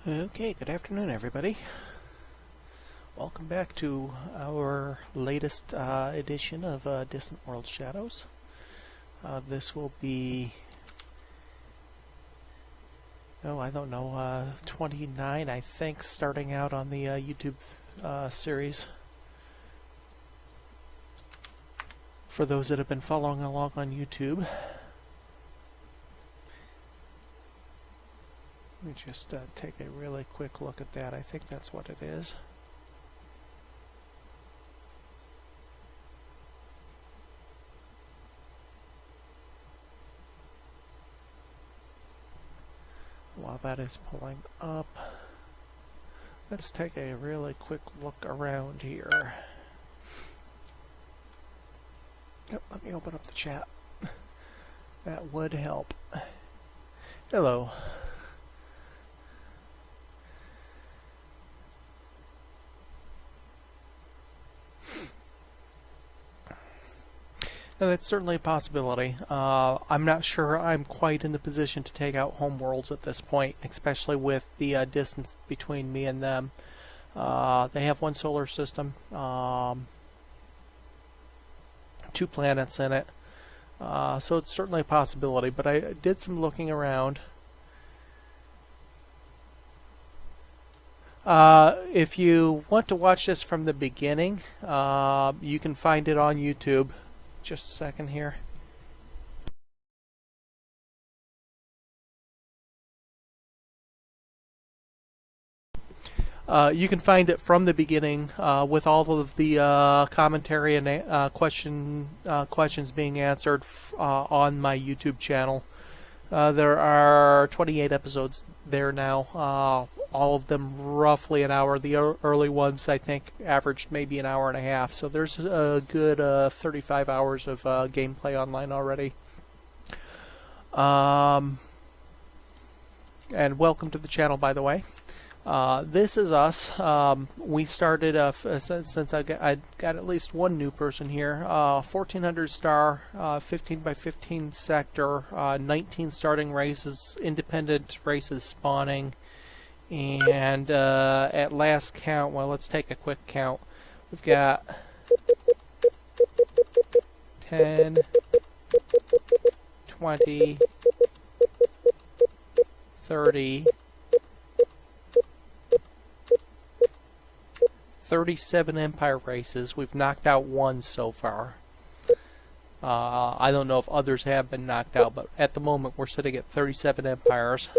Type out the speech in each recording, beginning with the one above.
Okay, good afternoon, everybody. Welcome back to our latest edition of Distant World Shadows. This will be, I don't know, 29, I think, starting out on the YouTube series. For those that have been following along on YouTube. Let me just take a really quick look at that. I think that's what it is. While that is pulling up, let's take a really quick look around here. Yep, let me open up the chat. That would help. Hello. Now, that's certainly a possibility. I'm not sure I'm quite in the position to take out homeworlds at this point, especially with the distance between me and them. They have one solar system, 2 planets in it, so it's certainly a possibility, but I did some looking around. If you want to watch this from the beginning, you can find it on YouTube. Just a second here. You can find it from the beginning with all of the commentary and questions being answered on my YouTube channel. There are 28 episodes there now, all of them roughly an hour. The early ones, I think, averaged maybe an hour and a half. So there's a good 35 hours of gameplay online already. And welcome to the channel, by the way. This is us. We started, since I got at least one new person here, 1400 star, 15 by 15 sector, 19 starting races, independent races spawning, and at last count, well, let's take a quick count. We've got 10, 20, 30, 37 Empire races. We've knocked out 1 so far. I don't know if others have been knocked out, but at the moment we're sitting at 37 Empires.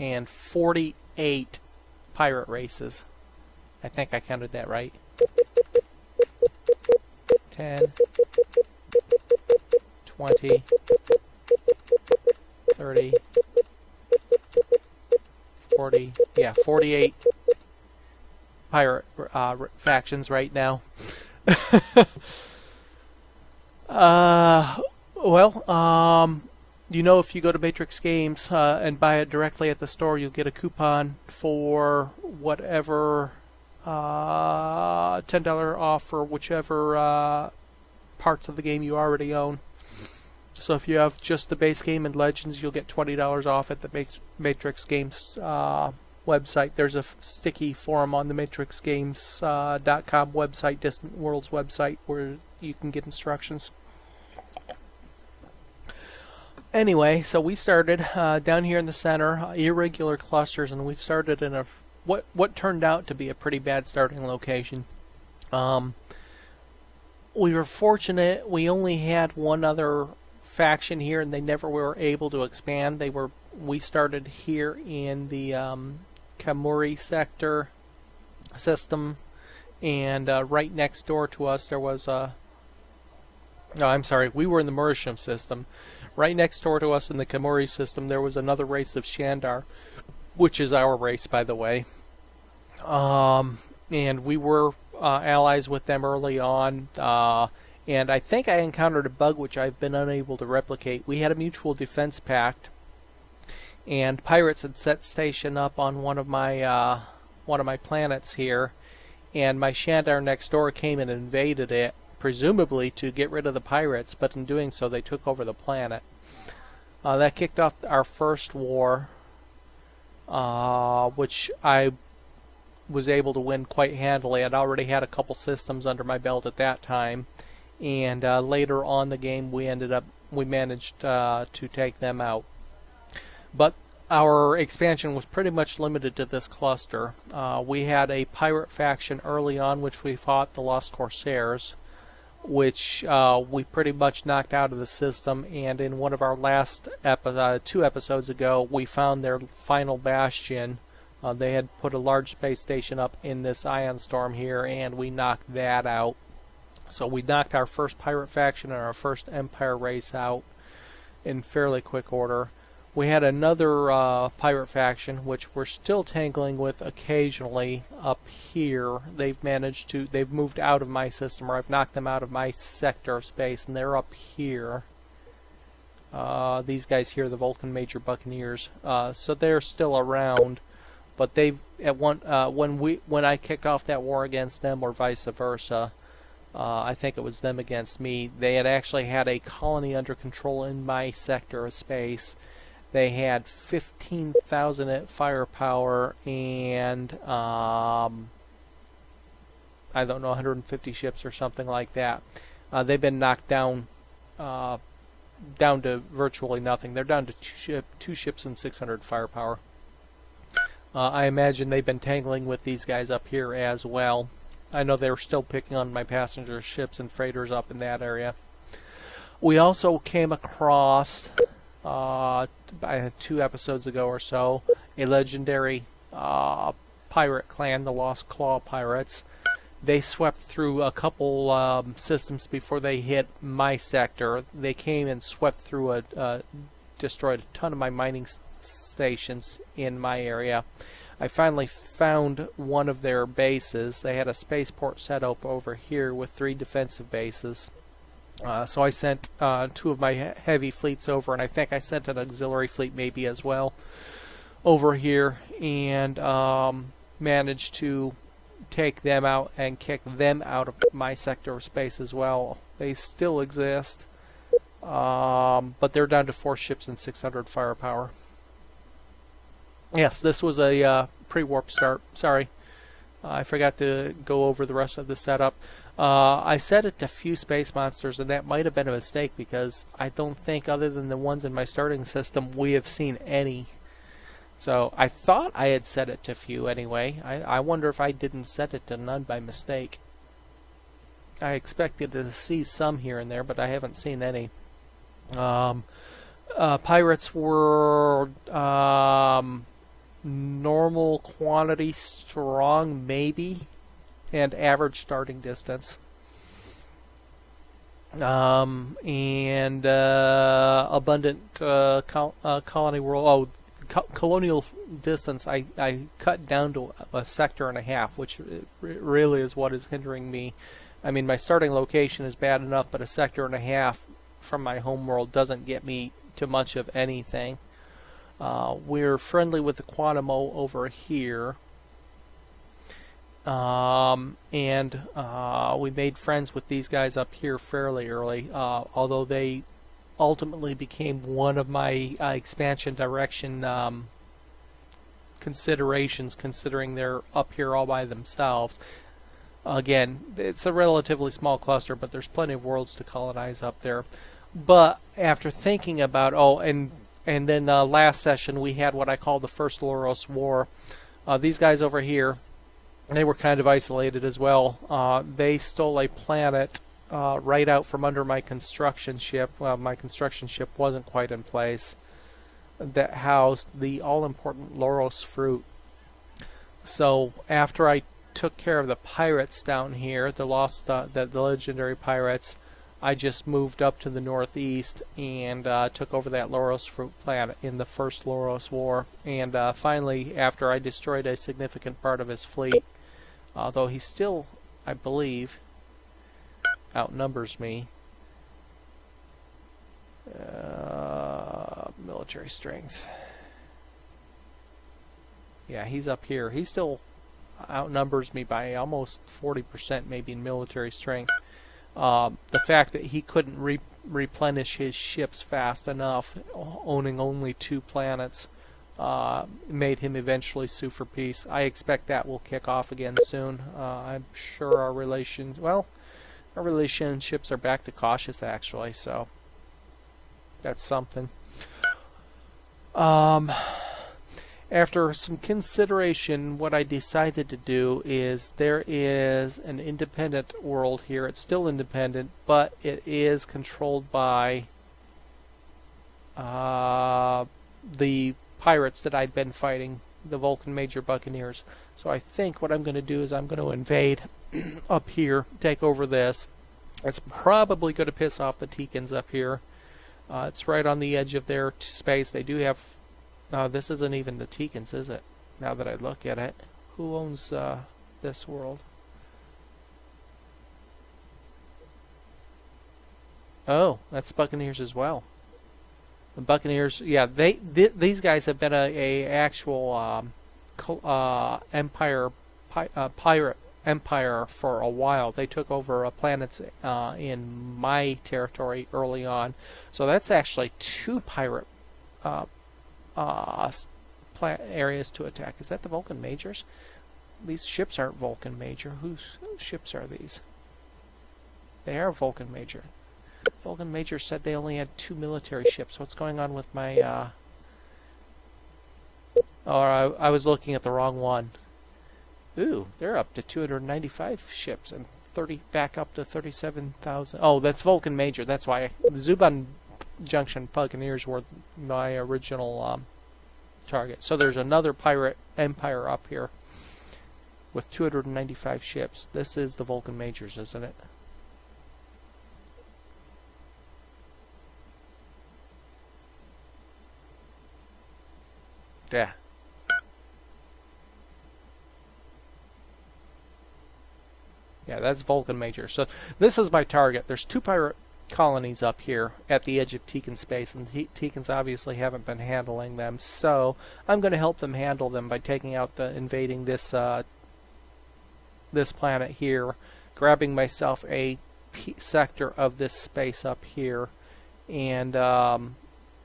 And 48 pirate races. I think I counted that right. 10, 20, 30, 40, yeah, 48 pirate factions right now. If you go to Matrix Games and buy it directly at the store, you'll get a coupon for whatever $10 off for whichever parts of the game you already own. So if you have just the base game and Legends, you'll get $20 off at the Matrix Games website. There's a sticky forum on the MatrixGames.com website, Distant Worlds website, where you can get instructions. Anyway, so we started down here in the center, irregular clusters, and we started in what turned out to be a pretty bad starting location. We were fortunate. We only had one other faction here, and they never were able to expand. We started here in the Kamuri sector system, and right next door to us there was a... No, I'm sorry. We were in the Murisham system. Right next door to us in the Kamuri system there was another race of Shandar, which is our race, by the way. And we were allies with them early on, and I think I encountered a bug which I've been unable to replicate. We had a mutual defense pact, and pirates had set station up on one of my planets here, and my Shandar next door came and invaded it, presumably to get rid of the pirates, but in doing so they took over the planet. That kicked off our first war, which I was able to win quite handily. I'd already had a couple systems under my belt at that time, and later on the game we managed to take them out. But our expansion was pretty much limited to this cluster. We had a pirate faction early on, which we fought, the Lost Corsairs, which we pretty much knocked out of the system, and in one of our last 2 episodes ago, we found their final bastion. They had put a large space station up in this ion storm here, and we knocked that out. So we knocked our first pirate faction and our first empire race out in fairly quick order. We had another pirate faction, which we're still tangling with occasionally up here. They've moved out of my system, or I've knocked them out of my sector of space, and they're up here. These guys here, the Vulcan Major Buccaneers. So they're still around, but they've when I kicked off that war against them, or vice versa, I think it was them against me. They had actually had a colony under control in my sector of space. They had 15,000 firepower and I don't know, 150 ships or something like that. They've been knocked down to virtually nothing. They're down to 2 ships and 600 firepower. I imagine they've been tangling with these guys up here as well. I know they're still picking on my passenger ships and freighters up in that area. We also came across 2 episodes ago or so, a legendary pirate clan, the Lost Claw Pirates. They swept through a couple systems before they hit my sector. They came and swept through destroyed a ton of my mining stations in my area. I finally found one of their bases. They had a spaceport set up over here with 3 defensive bases. So I sent 2 of my heavy fleets over, and I think I sent an auxiliary fleet maybe as well over here, and managed to take them out and kick them out of my sector of space as well. They still exist, but they're down to 4 ships and 600 firepower. Yes, this was a pre-warp start. Sorry, I forgot to go over the rest of the setup. I set it to few space monsters, and that might have been a mistake because I don't think, other than the ones in my starting system, we have seen any. So I thought I had set it to few anyway. I wonder if I didn't set it to none by mistake. I expected to see some here and there, but I haven't seen any. Pirates were normal quantity, strong maybe, and average starting distance. And abundant colony world. Colonial distance I cut down to a sector and a half, which really is what is hindering me. I mean, my starting location is bad enough, but a sector and a half from my home world doesn't get me to much of anything. We're friendly with the Quantimo over here. And we made friends with these guys up here fairly early, although they ultimately became one of my expansion direction considerations, considering they're up here all by themselves. Again, it's a relatively small cluster, but there's plenty of worlds to colonize up there. But after thinking about, and then last session we had what I call the First Loros War. These guys over here, they were kind of isolated as well. They stole a planet right out from under my construction ship. Well, my construction ship wasn't quite in place. That housed the all-important Loros fruit. So after I took care of the pirates down here, the legendary pirates, I just moved up to the northeast and took over that Loros fruit planet in the First Loros War. And finally, after I destroyed a significant part of his fleet, although he still, I believe, outnumbers me. Military strength. Yeah, he's up here. He still outnumbers me by almost 40%, maybe in military strength. The fact that he couldn't replenish his ships fast enough, owning only 2 planets, made him eventually sue for peace. I expect that will kick off again soon. I'm sure our relationships are back to cautious, actually, so that's something. After some consideration, what I decided to do is there is an independent world here. It's still independent, but it is controlled by the pirates that I'd been fighting, the Vulcan Major Buccaneers. So I think what I'm going to do is I'm going to invade up here, take over this. It's probably going to piss off the Teekans up here. It's right on the edge of their space. They do have... this isn't even the Teekans, is it? Now that I look at it. Who owns this world? Oh, that's Buccaneers as well. The Buccaneers, yeah, these guys have been a actual pirate empire for a while. They took over planets in my territory early on. So that's actually 2 pirate areas to attack. Is that the Vulcan Majors? These ships aren't Vulcan Major. Whose ships are these? They are Vulcan Major. Vulcan Major said they only had 2 military ships. What's going on with my... Oh, I was looking at the wrong one. Ooh, they're up to 295 ships and 30 back up to 37,000. Oh, that's Vulcan Major. That's why. Zubon Junction Buccaneers were my original target. So there's another pirate empire up here with 295 ships. This is the Vulcan Majors, isn't it? Yeah. Yeah, that's Vulcan Major. So this is my target. There's 2 pirate colonies up here at the edge of Teekan space, and the Teekans obviously haven't been handling them. So I'm going to help them handle them by taking out invading this this planet here, grabbing myself a sector of this space up here, and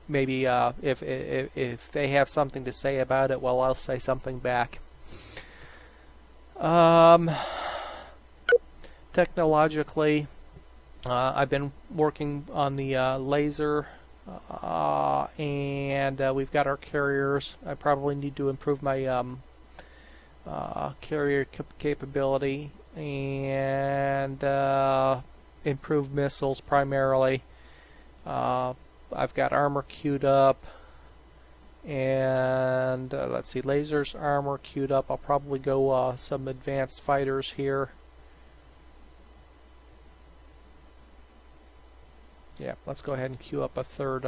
maybe if they have something to say about it, well, I'll say something back. Technologically, I've been working on the laser, and we've got our carriers. I probably need to improve my carrier capability and improve missiles primarily. I've got armor queued up, and let's see, lasers, armor queued up. I'll probably go some advanced fighters here. Yeah, let's go ahead and queue up a third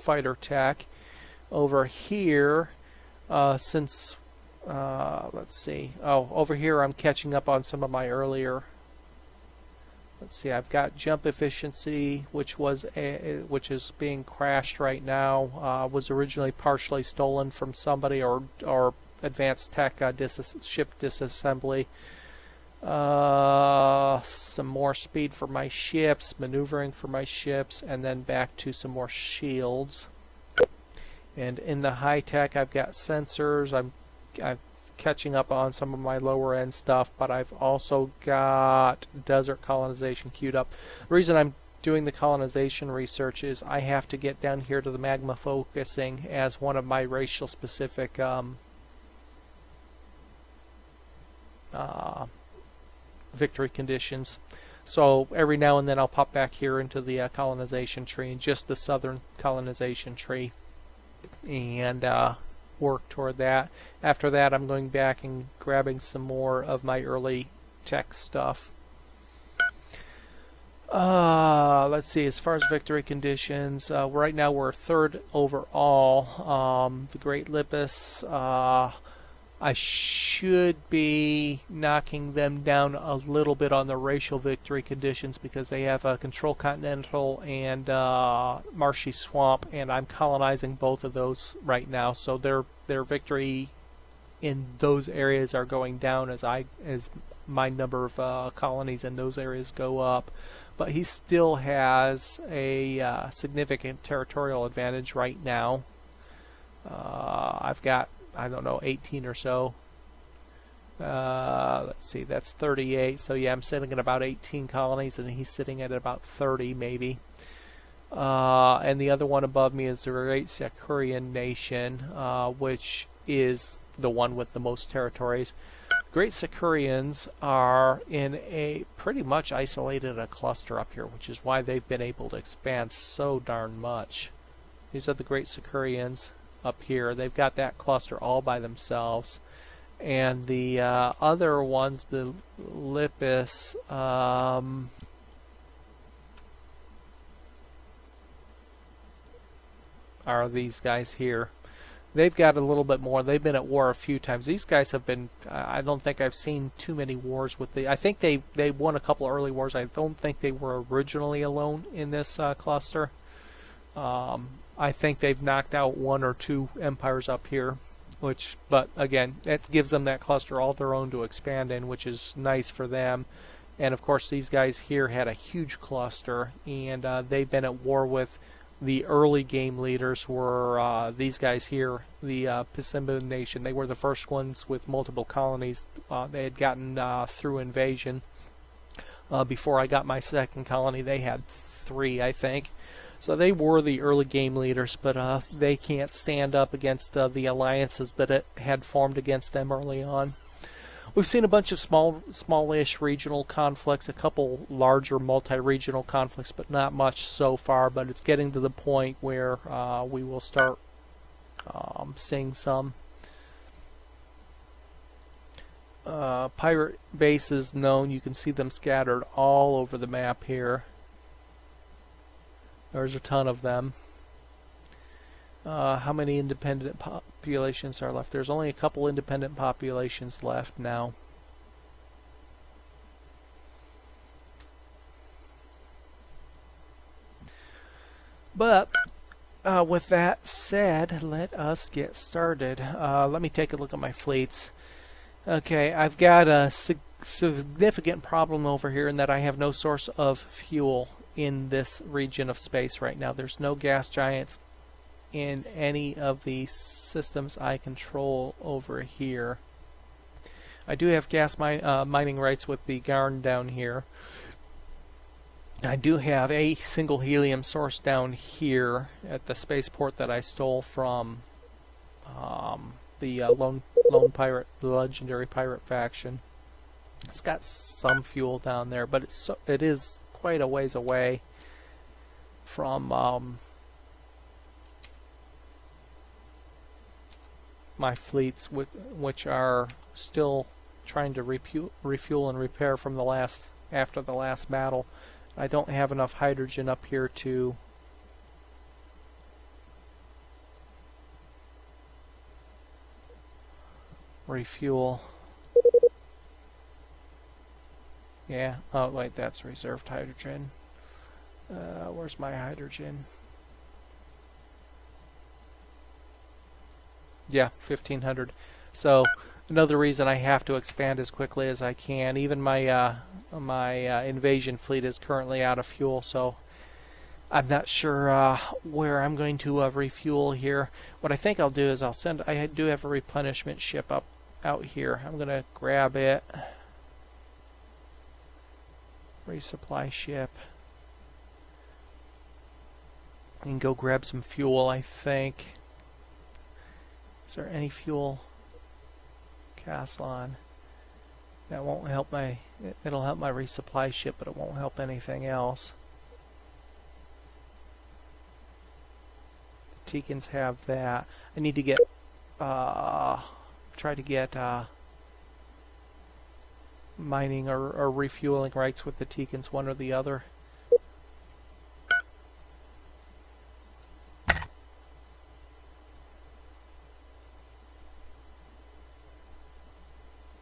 fighter tack. Over here, let's see. Oh, over here I'm catching up on some of my earlier. Let's see, I've got jump efficiency, which is being crashed right now. Was originally partially stolen from somebody, or advanced tech ship disassembly. Some more speed for my ships, maneuvering for my ships, and then back to some more shields. And in the high tech, I've got sensors. I'm catching up on some of my lower end stuff, but I've also got desert colonization queued up. The reason I'm doing the colonization research is I have to get down here to the magma focusing as one of my racial specific victory conditions. So every now and then I'll pop back here into the colonization tree, and just the southern colonization tree, and work toward that. After that, I'm going back and grabbing some more of my early tech stuff. Let's see, as far as victory conditions, right now we're 3rd overall. The Great Lipus I should be knocking them down a little bit on the racial victory conditions because they have a Control Continental and Marshy Swamp, and I'm colonizing both of those right now. So their victory in those areas are going down as my number of colonies in those areas go up. But he still has a significant territorial advantage right now. I've got, I don't know, 18 or so. Let's see, that's 38. So yeah, I'm sitting at about 18 colonies, and he's sitting at about 30 maybe. And the other one above me is the Great Sakurian Nation, which is the one with the most territories. Great Sakurians are in a pretty much isolated a cluster up here, which is why they've been able to expand so darn much. These are the Great Sakurians up here. They've got that cluster all by themselves. And the other ones, the Lipus, are these guys here. They've got a little bit more. They've been at war a few times. These guys have been, I don't think I've seen too many wars with I think they won a couple early wars. I don't think they were originally alone in this cluster. I think they've knocked out one or two empires up here, but again, that gives them that cluster all their own to expand in, which is nice for them. And of course, these guys here had a huge cluster, and they've been at war with the early game leaders were these guys here, the Pasimba Nation. They were the first ones with multiple colonies. They had gotten through invasion. Before I got my second colony, they had 3, I think. So they were the early game leaders, but they can't stand up against the alliances that it had formed against them early on. We've seen a bunch of smallish regional conflicts, a couple larger multi-regional conflicts, but not much so far. But it's getting to the point where we will start seeing some pirate bases known. You can see them scattered all over the map here. There's a ton of them. How many independent populations are left? There's only a couple independent populations left now. But with that said, let us get started. Let me take a look at my fleets. Okay, I've got a significant problem over here in that I have no source of fuel in this region of space right now. There's no gas giants in any of the systems I control over here. I do have gas mining rights with the Garn down here. I do have a single helium source down here at the spaceport that I stole from the Lone Pirate, the legendary pirate faction. It's got some fuel down there, but it is quite a ways away from my fleets, which are still trying to refuel and repair from after the last battle. I don't have enough hydrogen up here to refuel. Yeah, oh wait, that's reserved hydrogen. Where's my hydrogen? Yeah, 1500. So another reason I have to expand as quickly as I can. Even my invasion fleet is currently out of fuel, so I'm not sure where I'm going to refuel here. What I think I'll do is I do have a replenishment ship out here. I'm gonna grab it. Resupply ship. And go grab some fuel, I think. Is there any fuel? Caslon. That won't help it'll help my resupply ship, but it won't help anything else. The Teekans have that. I need to get, try to get, mining or refueling rights with the Teekans, one or the other.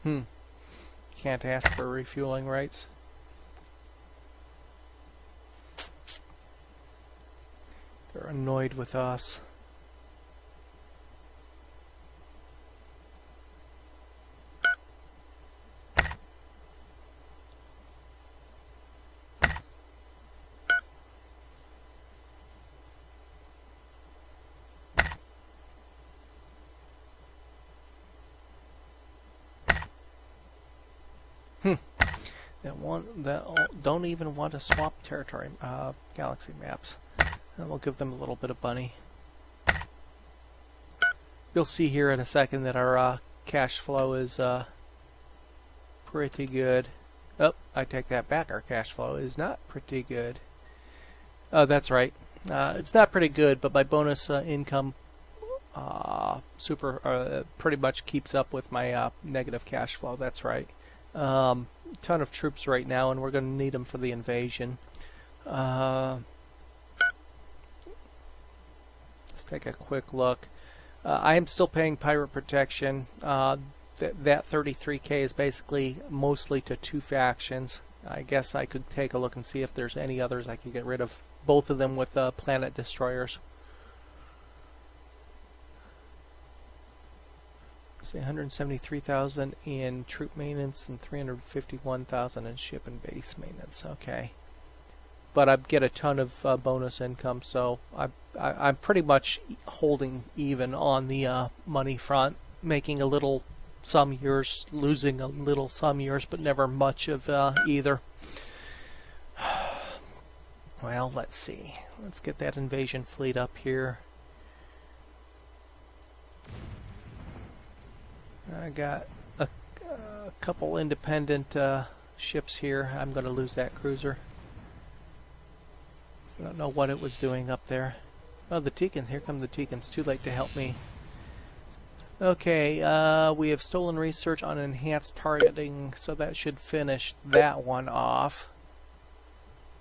Can't ask for refueling rates. They're annoyed with us. That don't even want to swap territory galaxy maps. And we'll give them a little bit of money. You'll see here in a second that our cash flow is pretty good. Oh, I take that back. Our cash flow is not pretty good. Oh, that's right. It's not pretty good, but my bonus income pretty much keeps up with my negative cash flow. That's right. Ton of troops right now, and we're going to need them for the invasion. Let's take a quick look. I am still paying pirate protection. That 33k is basically mostly to 2 factions. I guess I could take a look and see if there's any others I could get rid of. Both of them with planet destroyers. Say 173,000 in troop maintenance and 351,000 in ship and base maintenance. Okay, but I get a ton of bonus income, so I'm pretty much holding even on the money front, making a little some years, losing a little some years, but never much of either. Well, let's see. Let's get that invasion fleet up here. I got a couple independent ships here. I'm going to lose that cruiser. I don't know what it was doing up there. Oh, the Teekans. Here come the Teekans. Too late to help me. Okay, we have stolen research on enhanced targeting, so that should finish that one off.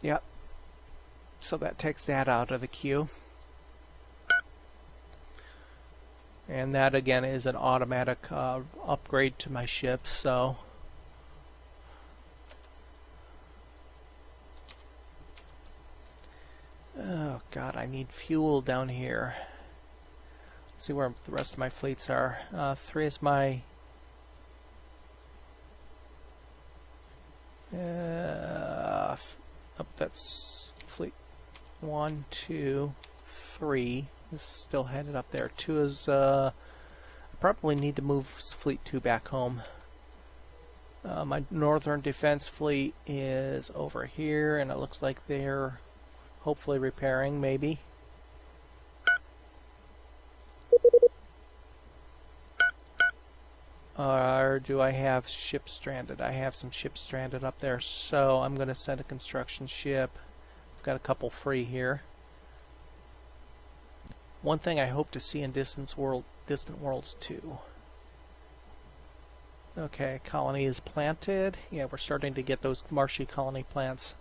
Yep. So that takes that out of the queue. And that again is an automatic upgrade to my ship, so oh god, I need fuel down here. Let's see where the rest of my fleets are. 3 is my that's fleet 1, 2, 3. This is still headed up there. 2 is, I probably need to move Fleet 2 back home. My Northern Defense Fleet is over here, and it looks like they're hopefully repairing, maybe. Or do I have ships stranded? I have some ships stranded up there, so I'm going to send a construction ship. I've got a couple free here. One thing I hope to see in Distant Worlds 2. Okay, colony is planted. Yeah, we're starting to get those marshy colony plants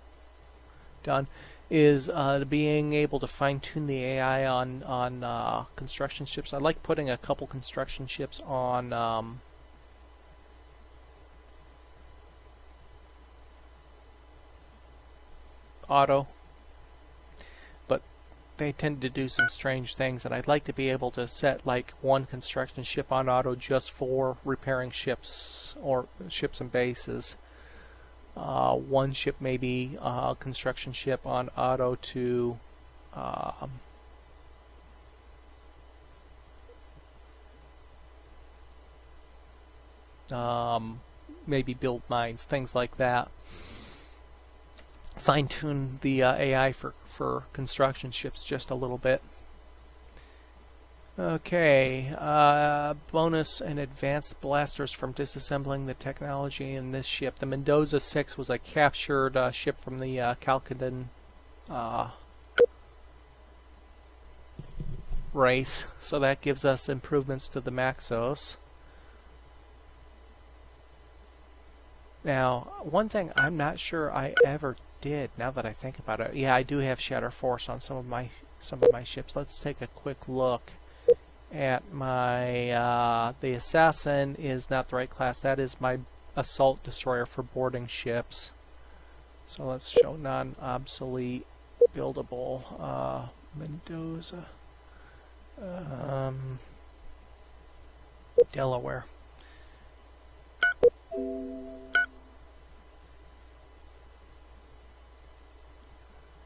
done. Is being able to fine-tune the AI on construction ships. I like putting a couple construction ships on auto. They tend to do some strange things, and I'd like to be able to set like one construction ship on auto just for repairing ships or ships and bases. One ship maybe construction ship on auto to maybe build mines, things like that. Fine-tune the AI for construction ships just a little bit. Okay, bonus and advanced blasters from disassembling the technology in this ship. The Mendoza 6 was a captured ship from the Kalkadan race, so that gives us improvements to the Maxos. Now, one thing I'm not sure I ever did, now that I think about it, yeah, I do have Shatter Force on some of my ships. Let's take a quick look at my, the assassin is not the right class. That is my assault destroyer for boarding ships. So let's show non-obsolete, buildable, Mendoza, Delaware.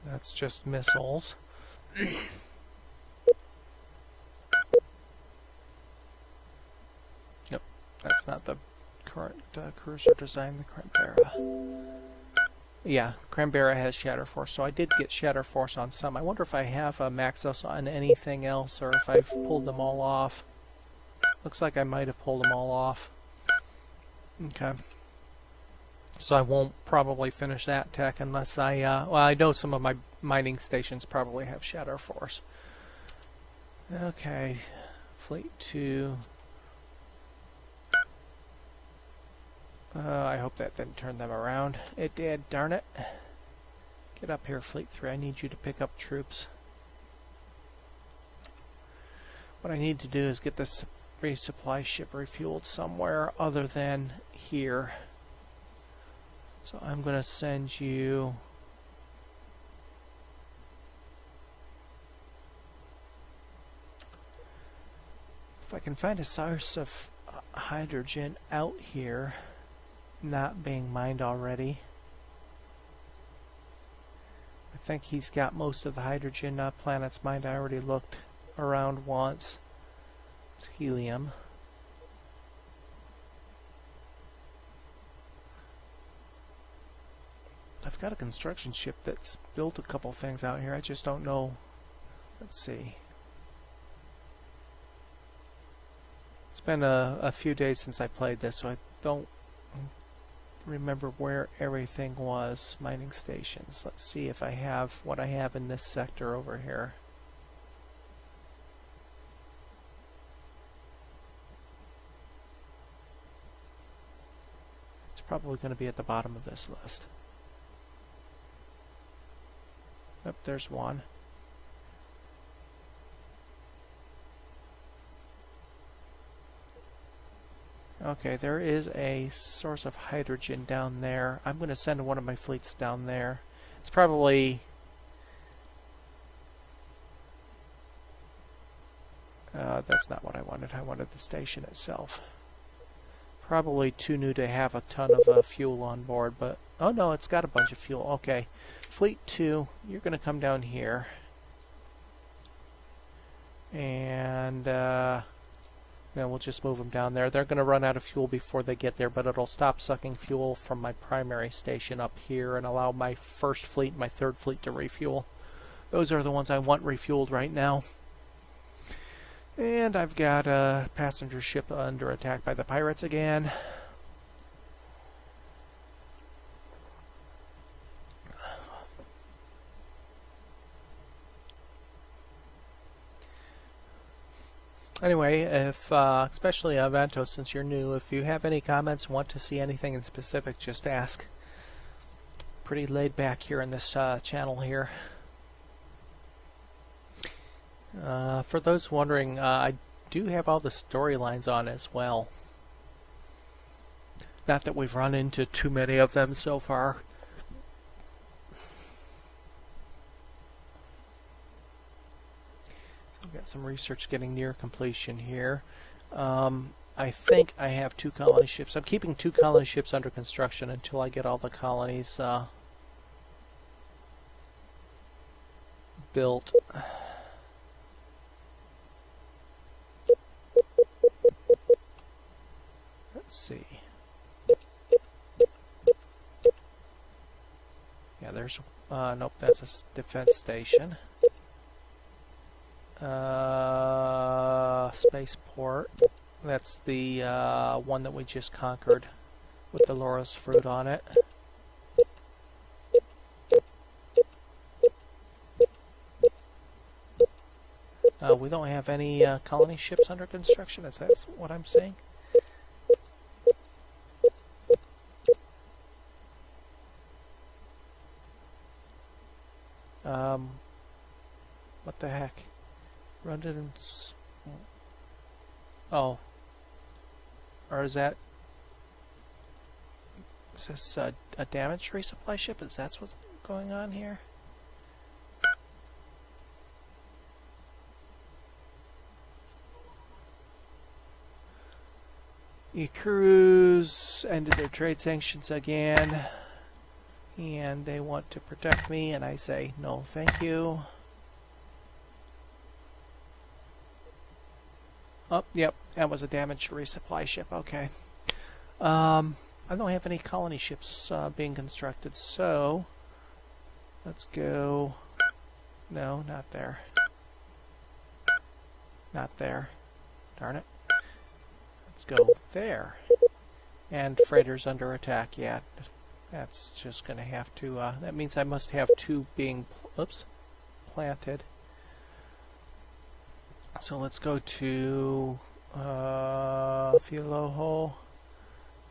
That's just missiles. Nope, that's not the current cruiser design, the Canberra. Yeah, Canberra has Shatter Force, so I did get Shatter Force on some. I wonder if I have a Maxos on anything else, or if I've pulled them all off. Looks like I might have pulled them all off. Okay. So I won't probably finish that tech unless well, I know some of my mining stations probably have Shatter Force. Okay, Fleet 2. I hope that didn't turn them around. It did, darn it. Get up here, Fleet 3. I need you to pick up troops. What I need to do is get this resupply ship refueled somewhere other than here. So I'm going to send you... If I can find a source of hydrogen out here, not being mined already. I think he's got most of the hydrogen planets mined. I already looked around once. It's helium. I've got a construction ship that's built a couple things out here. I just don't know. Let's see. It's been a few days since I played this, so I don't remember where everything was. Mining stations. Let's see if I have what I have in this sector over here. It's probably going to be at the bottom of this list. Yep, there's one. Okay, there is a source of hydrogen down there. I'm going to send one of my fleets down there. It's probably... that's not what I wanted. I wanted the station itself. Probably too new to have a ton of fuel on board, but... Oh no, it's got a bunch of fuel. Okay. Fleet 2, you're going to come down here. And... then we'll just move them down there. They're going to run out of fuel before they get there, but it'll stop sucking fuel from my primary station up here and allow my first fleet and my third fleet to refuel. Those are the ones I want refueled right now. And I've got a passenger ship under attack by the pirates again. Anyway, if especially Avento, since you're new, if you have any comments, want to see anything in specific, just ask. Pretty laid back here in this channel here. For those wondering, I do have all the storylines on as well. Not that we've run into too many of them so far. We've got some research getting near completion here. I think I have 2 colony ships. I'm keeping 2 colony ships under construction until I get all the colonies built. Let's see. Yeah, there's... nope, that's a defense station. Spaceport. That's the one that we just conquered with the Laurus fruit on it. We don't have any colony ships under construction. Is that what I'm saying? What the heck? Run it and... Oh. Or is that... Is this a damaged resupply ship? Is that what's going on here? Crews ended their trade sanctions again. And they want to protect me, and I say, no, thank you. Oh, yep, that was a damaged resupply ship. Okay. I don't have any colony ships being constructed, so let's go. No, not there. Not there. Darn it. Let's go there. And freighter's under attack. Yeah, that's just going to have to... that means I must have two being planted. So let's go to Theoloho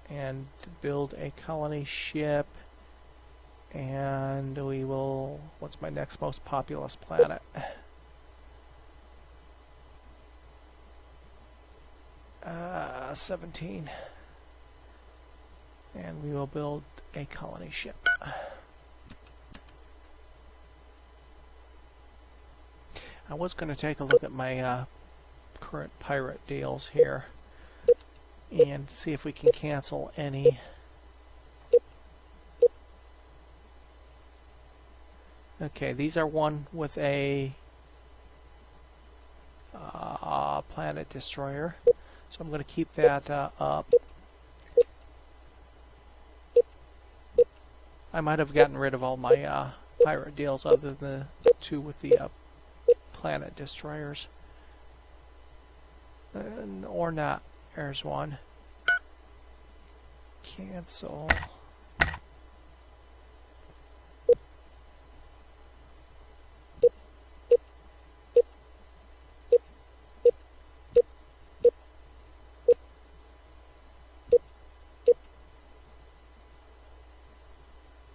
and build a colony ship. And we will... What's my next most populous planet? 17. And we will build a colony ship. I was going to take a look at my current pirate deals here and see if we can cancel any. Okay, these are one with a planet destroyer, so I'm going to keep that up. I might have gotten rid of all my pirate deals other than the two with the planet destroyers. Or not. There's one. Cancel.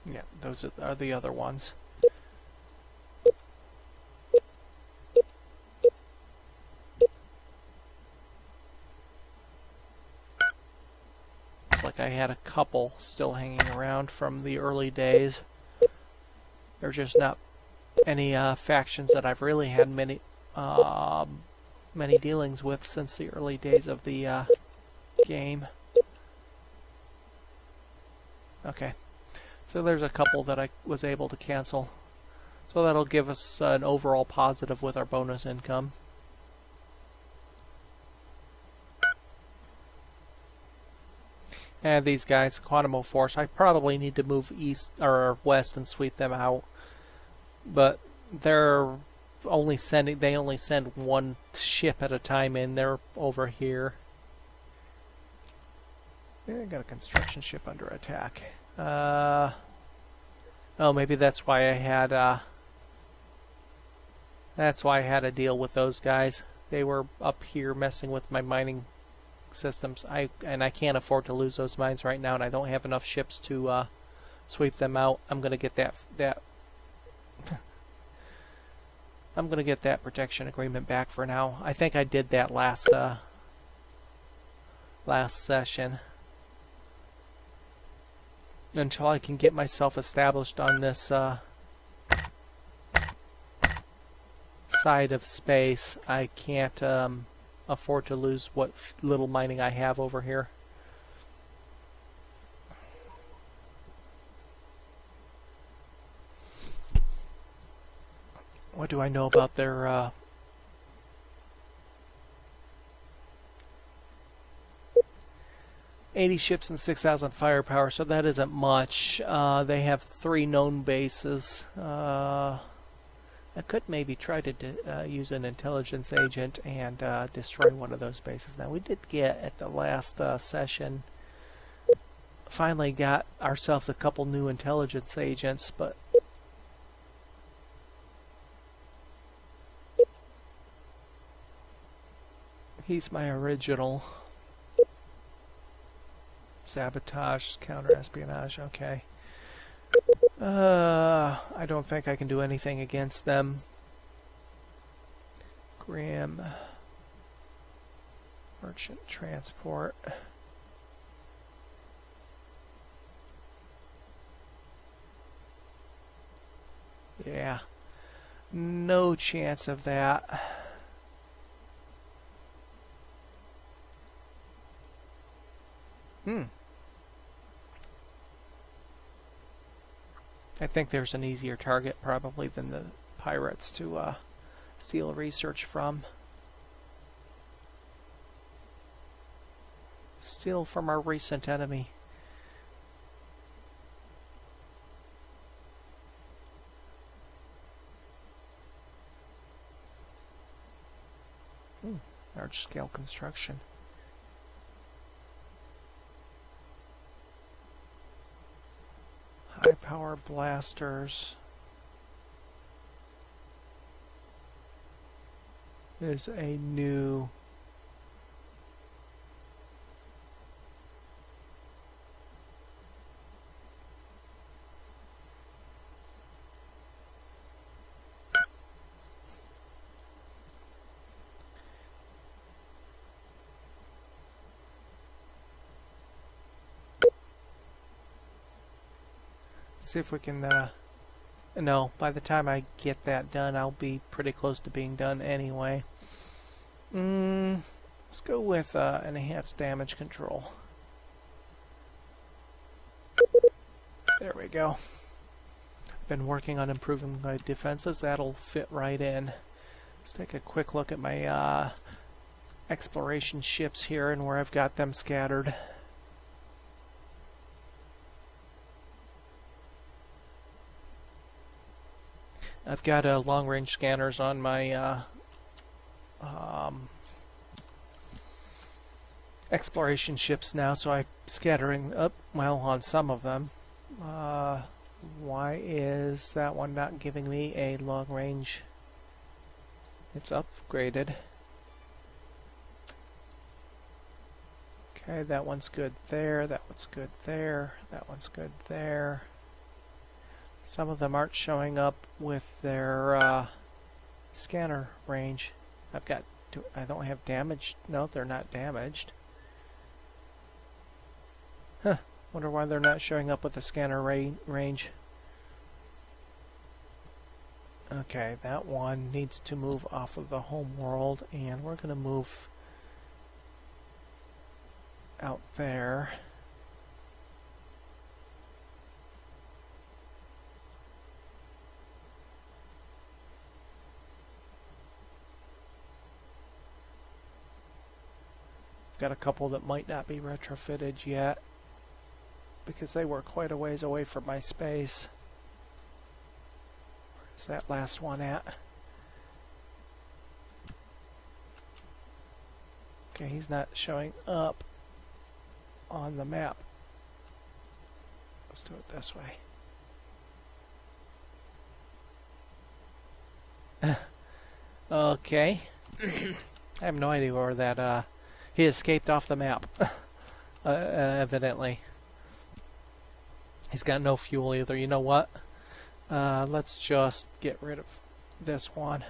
Yeah, those are the other ones. Looks like I had a couple still hanging around from the early days. There's just not any factions that I've really had many dealings with since the early days of the game. Okay. So there's a couple that I was able to cancel. So that'll give us an overall positive with our bonus income. And these guys, Quantimo Force, I probably need to move east or west and sweep them out. But they're only sending, they only send one ship at a time in. They're over here. I got a construction ship under attack. Oh, maybe that's why I had a deal with those guys. They were up here messing with my mining systems. I can't afford to lose those mines right now, and I don't have enough ships to sweep them out. I'm gonna get that I'm gonna get that protection agreement back for now. I think I did that last session. Until I can get myself established on this side of space, I can't afford to lose what little mining I have over here. What do I know about their 80 ships and 6,000 firepower, so that isn't much. They have 3 known bases. I could maybe try to use an intelligence agent and destroy one of those bases. Now, we did get, at the last session, finally got ourselves a couple new intelligence agents, but he's my original. Sabotage, counter-espionage, okay. I don't think I can do anything against them. Graham. Merchant transport. Yeah. No chance of that. I think there's an easier target probably than the pirates to steal research from. Steal from our recent enemy. Large scale construction. High power blasters is a new see if we can no, by the time I get that done I'll be pretty close to being done anyway. Let's go with enhanced damage control. There we go. Been working on improving my defenses. That'll fit right in. Let's take a quick look at my exploration ships here and where I've got them scattered. I've got long-range scanners on my exploration ships now, so I'm scattering up, well, on some of them. Why is that one not giving me a long-range? It's upgraded. Okay, that one's good there, that one's good there, that one's good there. Some of them aren't showing up with their scanner range. I don't have damaged. No, they're not damaged. Huh. Wonder why they're not showing up with the scanner range. Okay, that one needs to move off of the home world, and we're going to move out there. Got a couple that might not be retrofitted yet because they were quite a ways away from my space. Where's that last one at? Okay, he's not showing up on the map. Let's do it this way. Okay. I have no idea where that he escaped off the map, evidently. He's got no fuel either. You know what? Let's just get rid of this one.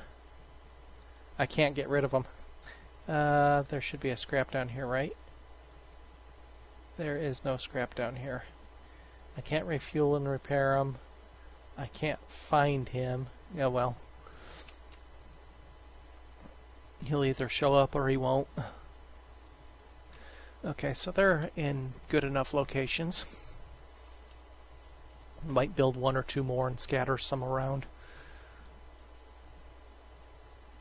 I can't get rid of him. There should be a scrap down here, right? There is no scrap down here. I can't refuel and repair him. I can't find him. Yeah, well. He'll either show up or he won't. Okay, so they're in good enough locations. Might build one or two more and scatter some around.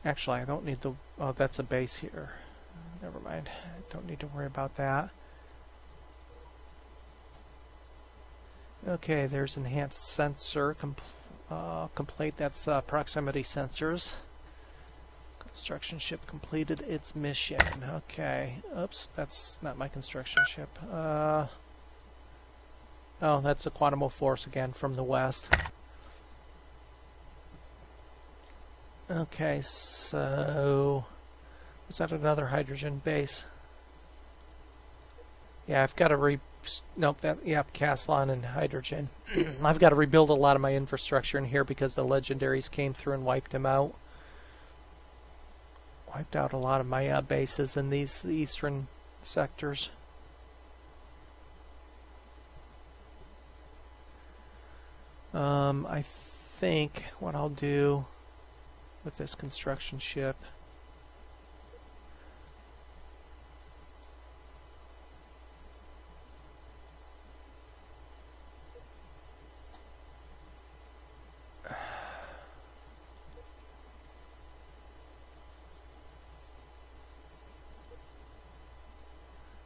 Actually, I don't need the... Oh, that's a base here. Never mind. I don't need to worry about that. Okay, there's enhanced sensor complete. That's proximity sensors. Construction ship completed its mission. Okay. Oops, that's not my construction ship. Oh, that's a Quantum of Force again from the west. Okay, so... Was that another hydrogen base? Yeah, I've got to Nope, yep, Caslon and hydrogen. I've got to rebuild a lot of my infrastructure in here because the legendaries came through and wiped them out. Wiped out a lot of my bases in these eastern sectors. I think what I'll do with this construction ship,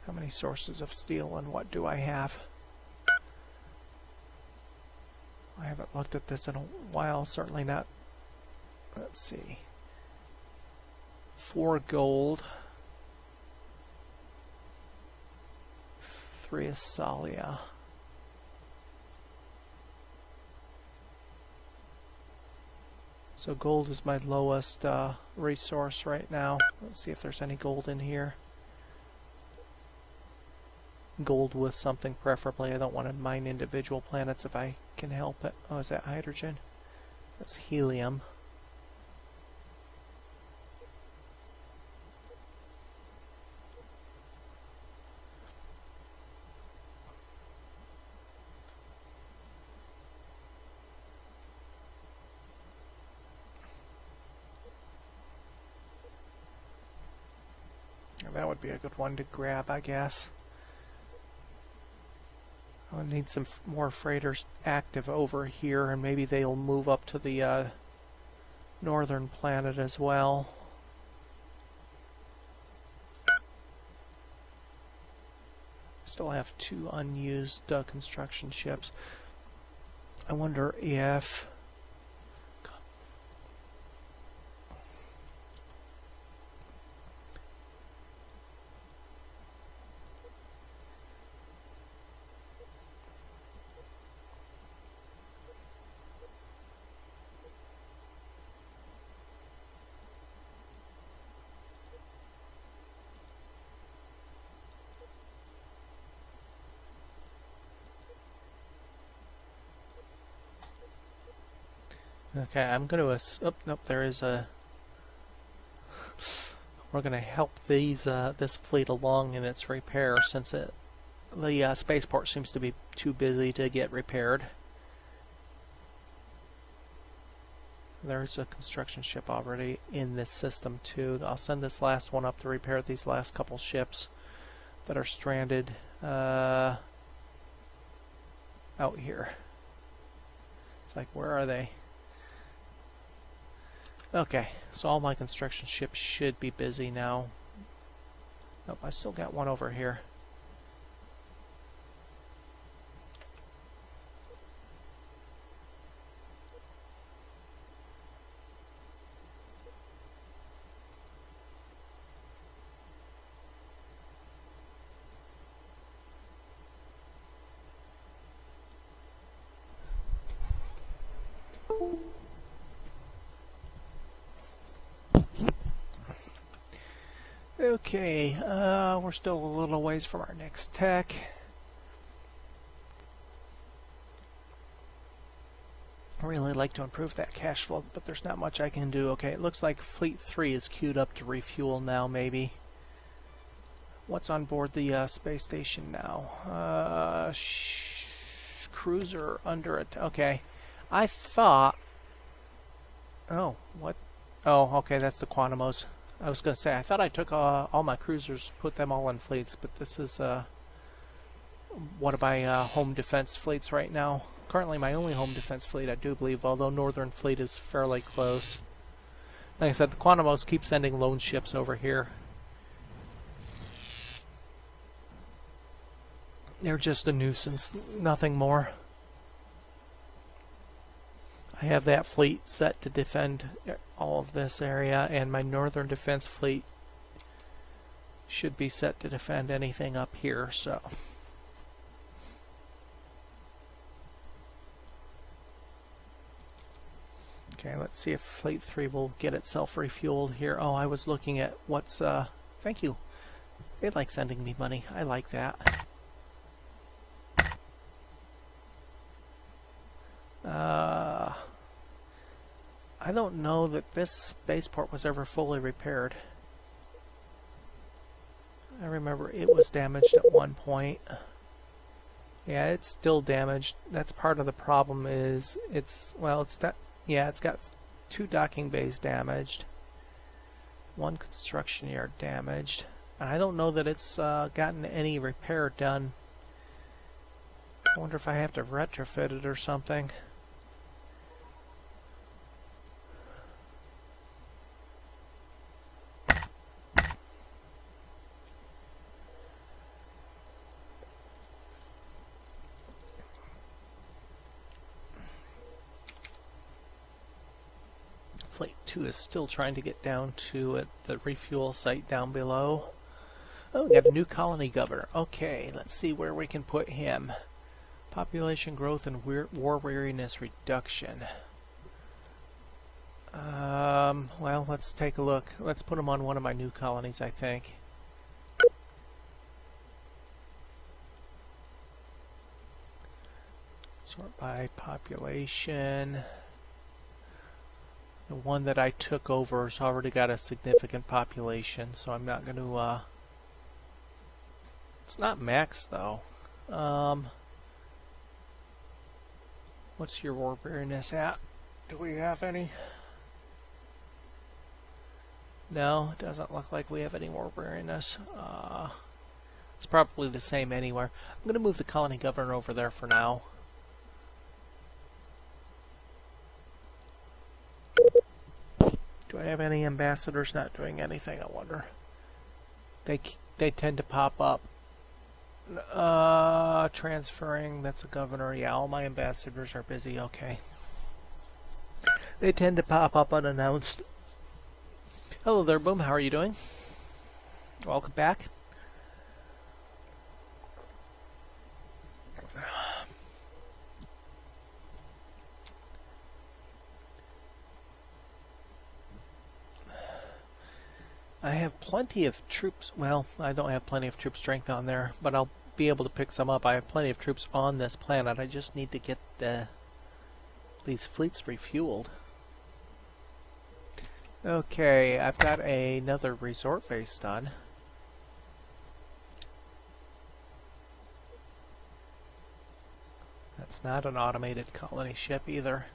how many sources of steel and what do I have? I haven't looked at this in a while, certainly not. Let's see. 4 gold. 3 Asalia. So gold is my lowest resource right now. Let's see if there's any gold in here. Gold with something preferably. I don't want to mine individual planets if I can help it. Oh, is that hydrogen? That's helium. That would be a good one to grab, I guess. I'll need some more freighters active over here, and maybe they'll move up to the northern planet as well. Still have 2 unused construction ships. I wonder if... Okay, I'm going to... Oh, nope, there is a... We're going to help these this fleet along in its repair since the spaceport seems to be too busy to get repaired. There's a construction ship already in this system too. I'll send this last one up to repair these last couple ships that are stranded out here. It's like, where are they? Okay, so all my construction ships should be busy now. Nope, I still got one over here. Okay, we're still a little ways from our next tech. I really like to improve that cash flow, but there's not much I can do. Okay, it looks like Fleet 3 is queued up to refuel now, maybe. What's on board the space station now? Cruiser under it. Okay, I thought... Oh, what? Oh, okay, that's the Quantumos. I was going to say, I thought I took all my cruisers, put them all in fleets, but this is one of my home defense fleets right now. Currently my only home defense fleet, I do believe, although Northern Fleet is fairly close. Like I said, the Quantumos keep sending lone ships over here. They're just a nuisance, nothing more. I have that fleet set to defend all of this area, and my Northern Defense Fleet should be set to defend anything up here, so... Okay, let's see if Fleet 3 will get itself refueled here. Oh, I was looking at what's... Thank you. They like sending me money. I like that. I don't know that this spaceport was ever fully repaired. I remember it was damaged at one point. Yeah, it's still damaged. That's part of the problem is it's that yeah, it's got 2 docking bays damaged, 1 construction yard damaged, and I don't know that it's gotten any repair done. I wonder if I have to retrofit it or something. Fleet 2 is still trying to get down to the refuel site down below. Oh, we got a new colony governor. Okay, let's see where we can put him. Population growth and war weariness reduction. Well, let's take a look. Let's put him on one of my new colonies, I think. Sort by population. The one that I took over has already got a significant population, so I'm not going to, it's not max, though. What's your war weariness at? Do we have any? No, it doesn't look like we have any war weariness. It's probably the same anywhere. I'm going to move the colony governor over there for now. Do I have any ambassadors not doing anything, I wonder? They tend to pop up. Transferring, that's a governor. Yeah, all my ambassadors are busy, okay. They tend to pop up unannounced. Hello there, Boom, how are you doing? Welcome back. I have plenty of troops. Well, I don't have plenty of troop strength on there, but I'll be able to pick some up. I have plenty of troops on this planet. I just need to get these fleets refueled. Okay, I've got another resort base done. That's not an automated colony ship either.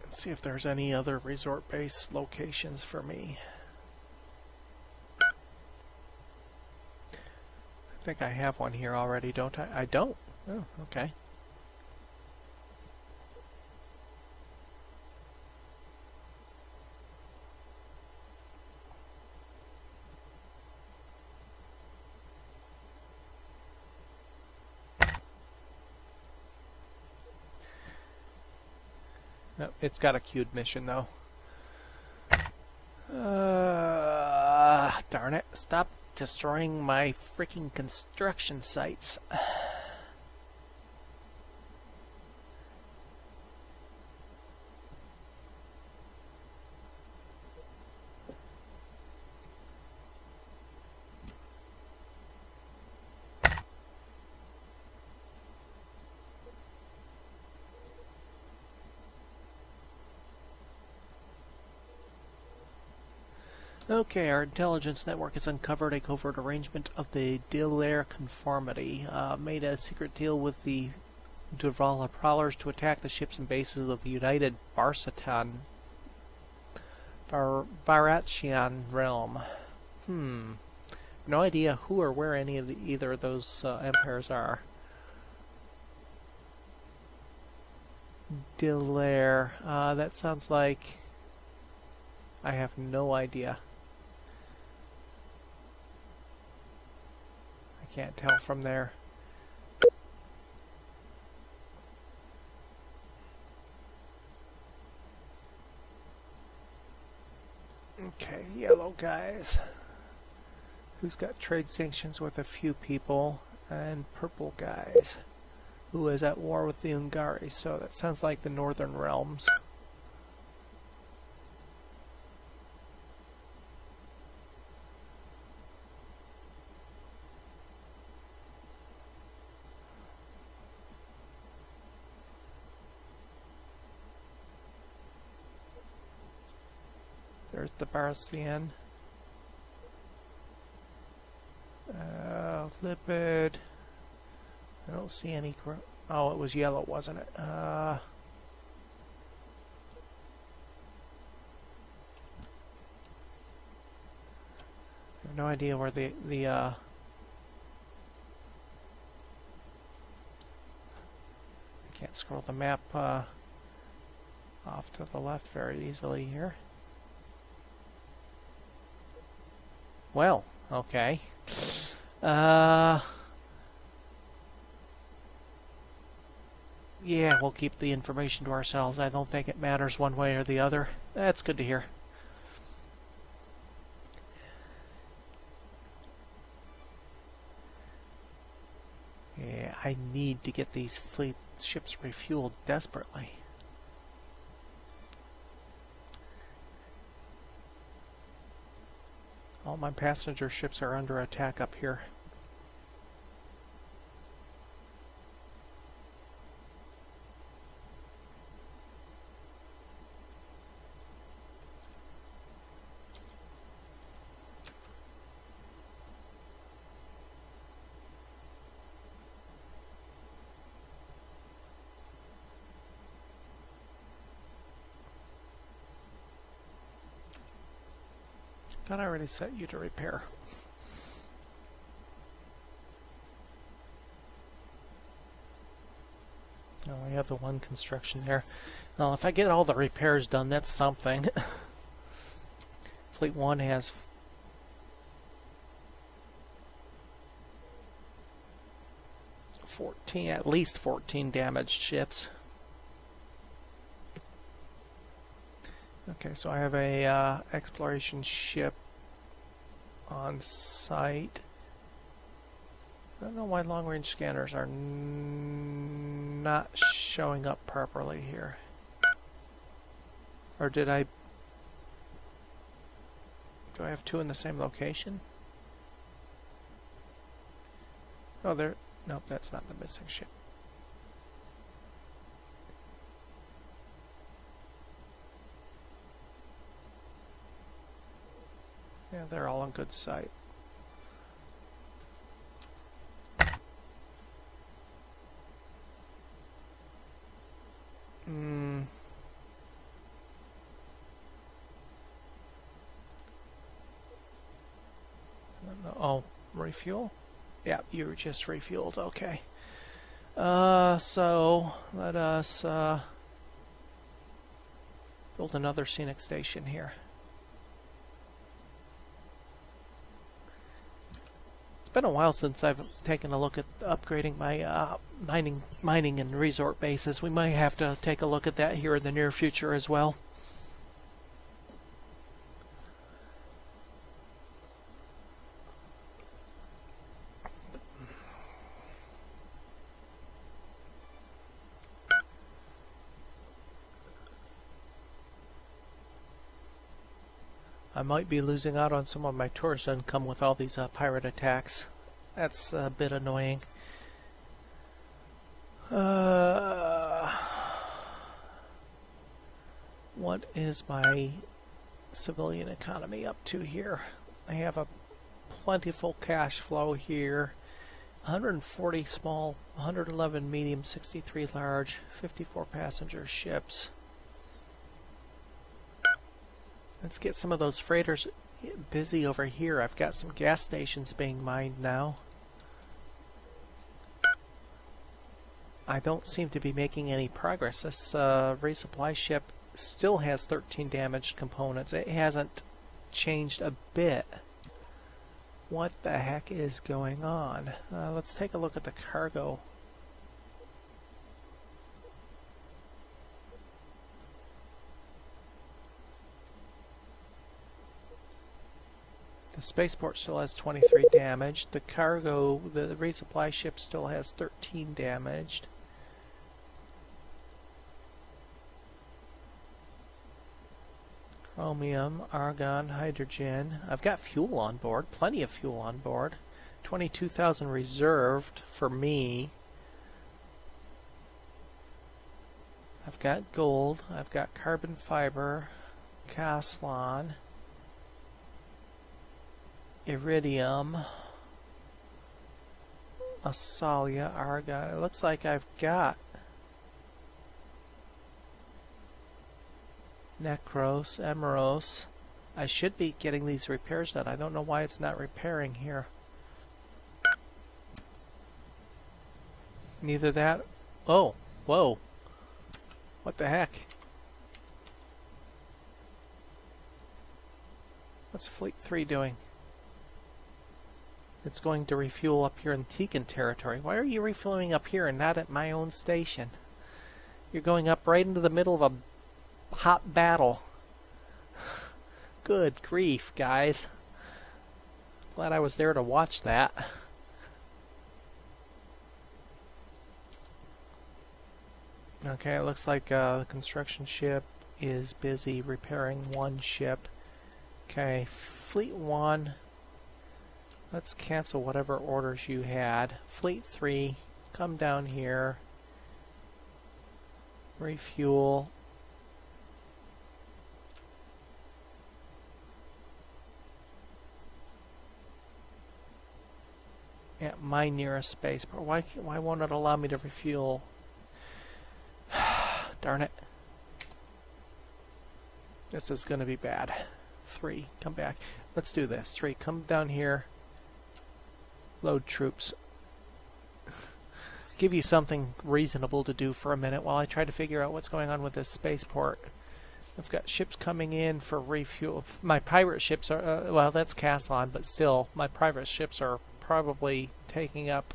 Let's see if there's any other resort base locations for me. I think I have one here already, don't I? I don't. Oh, okay. No, it's got a queued mission though. Darn it. Stop destroying my freaking construction sites. Okay, our intelligence network has uncovered a covert arrangement of the Delair Conformity. Made a secret deal with the Durvala Prowlers to attack the ships and bases of the United Baratian realm. No idea who or where any of either of those empires are. Delair. That sounds like... I have no idea. Can't tell from there. Okay, yellow guys. Who's got trade sanctions with a few people, and purple guys, who is at war with the Ungari. So that sounds like the northern realms. There's the Barasian. lipid. I don't see any. Oh, it was yellow, wasn't it? I have no idea where the I can't scroll the map off to the left very easily here. Well, okay. Yeah, we'll keep the information to ourselves. I don't think it matters one way or the other. That's good to hear. Yeah, I need to get these fleet ships refueled desperately. All my passenger ships are under attack up here. Thought I already set you to repair. Oh, we have the one construction there. Well, if I get all the repairs done, that's something. Fleet 1 has at least 14 damaged ships. Okay, so I have a exploration ship on site. I don't know why long-range scanners are not showing up properly here. Or did I... Do I have two in the same location? Oh, there... Nope, that's not the missing ship. Yeah, they're all on good site. Oh, refuel? Yeah, you were just refueled. Okay. So let us build another scenic station here. It's been a while since I've taken a look at upgrading my mining and resort bases. We might have to take a look at that here in the near future as well. I might be losing out on some of my tourist income with all these pirate attacks. That's a bit annoying. What is my civilian economy up to here? I have a plentiful cash flow here. 140 small, 111 medium, 63 large, 54 passenger ships. Let's get some of those freighters busy over here. I've got some gas stations being mined now. I don't seem to be making any progress. This resupply ship still has 13 damaged components. It hasn't changed a bit. What the heck is going on? Let's take a look at the cargo. The spaceport still has 23 damaged. The cargo, the resupply ship still has 13 damaged. Chromium, argon, hydrogen. I've got fuel on board, plenty of fuel on board. 22,000 reserved for me. I've got gold, I've got carbon fiber, Caslon, iridium, Asalia, Argon. It looks like I've got Necros, Emeros. I should be getting these repairs done. I don't know why it's not repairing here. Neither that... Oh, whoa. What the heck? What's Fleet 3 doing? It's going to refuel up here in Tekin territory. Why are you refueling up here and not at my own station? You're going up right into the middle of a hot battle. Good grief, guys. Glad I was there to watch that. Okay, it looks like the construction ship is busy repairing one ship. Okay, Fleet 1, let's cancel whatever orders you had. Fleet 3, come down here, refuel. At my nearest spaceport. Why won't it allow me to refuel? Darn it. This is going to be bad. 3, come back. Let's do this. 3, come down here. Load troops. Give you something reasonable to do for a minute while I try to figure out what's going on with this spaceport. I've got ships coming in for refuel. My pirate ships are, well, that's Castlon, but still, my private ships are probably taking up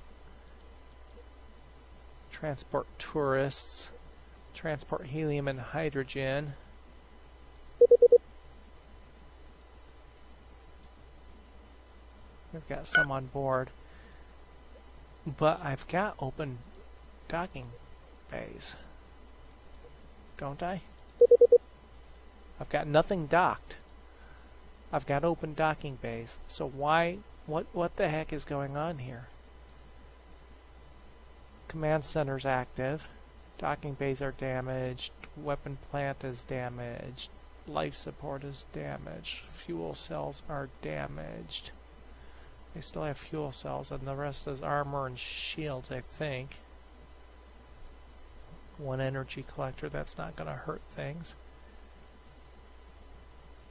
transport tourists, transport helium and hydrogen. I've got some on board, but I've got open docking bays, don't I? I've got nothing docked. I've got open docking bays. So why, what the heck is going on here? Command center's active. Docking bays are damaged. Weapon plant is damaged. Life support is damaged. Fuel cells are damaged. They still have fuel cells, and the rest is armor and shields, I think. One energy collector, that's not going to hurt things.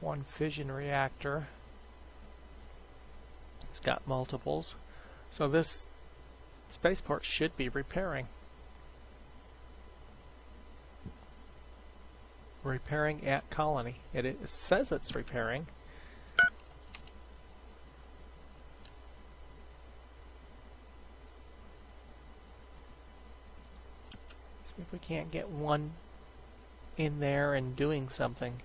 One fission reactor. It's got multiples. So this spaceport should be repairing. Repairing at colony. It says it's repairing. See if we can't get one in there and doing something.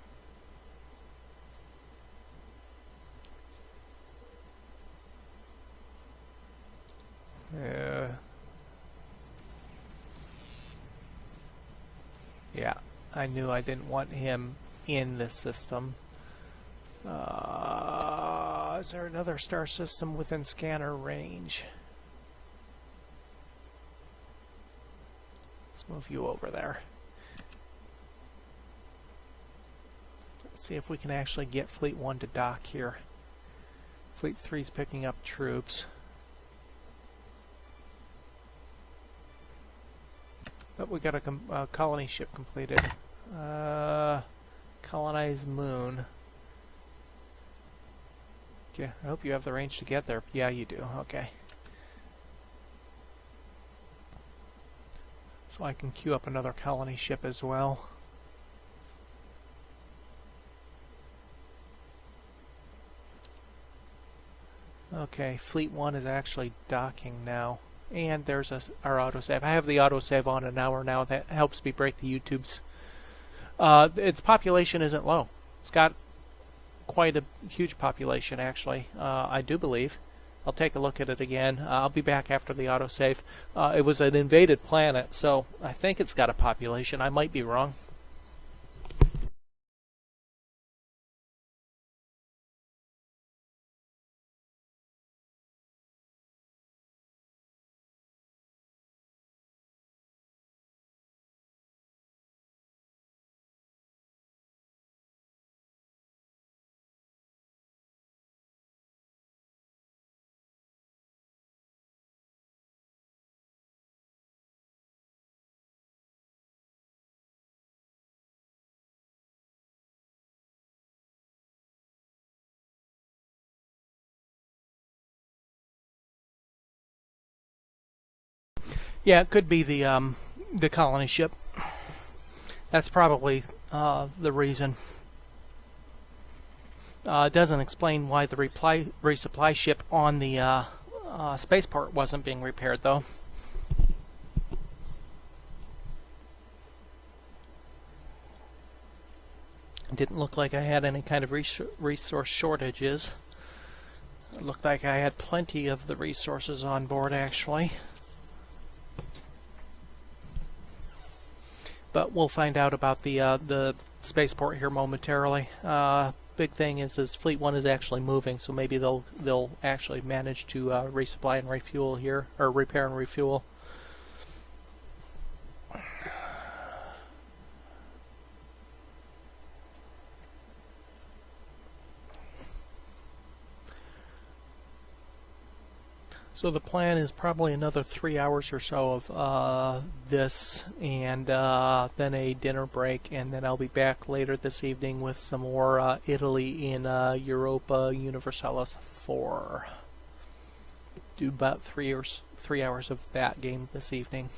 Yeah, I knew I didn't want him in the system. Is there another star system within scanner range? Let's move you over there. Let's see if we can actually get Fleet 1 to dock here. Fleet 3's picking up troops. But we got a colony ship completed. Colonize moon. Yeah, I hope you have the range to get there. Yeah, you do. Okay. So I can queue up another colony ship as well. Okay, Fleet 1 is actually docking now. And there's our autosave. I have the autosave on an hour now. That helps me break the YouTube's. Its population isn't low. It's got quite a huge population, actually. I do believe. I'll take a look at it again. I'll be back after the autosave. It was an invaded planet, so I think it's got a population. I might be wrong. Yeah, it could be the colony ship. That's probably the reason. It doesn't explain why the resupply ship on the spaceport wasn't being repaired, though. It didn't look like I had any kind of resource shortages. It looked like I had plenty of the resources on board, actually. But we'll find out about the spaceport here momentarily. Big thing is Fleet 1 is actually moving, so maybe they'll actually manage to resupply and refuel here, or repair and refuel. So the plan is probably another 3 hours or so of this, and then a dinner break, and then I'll be back later this evening with some more Italy in Europa Universalis 4. Do about 3 hours of that game this evening.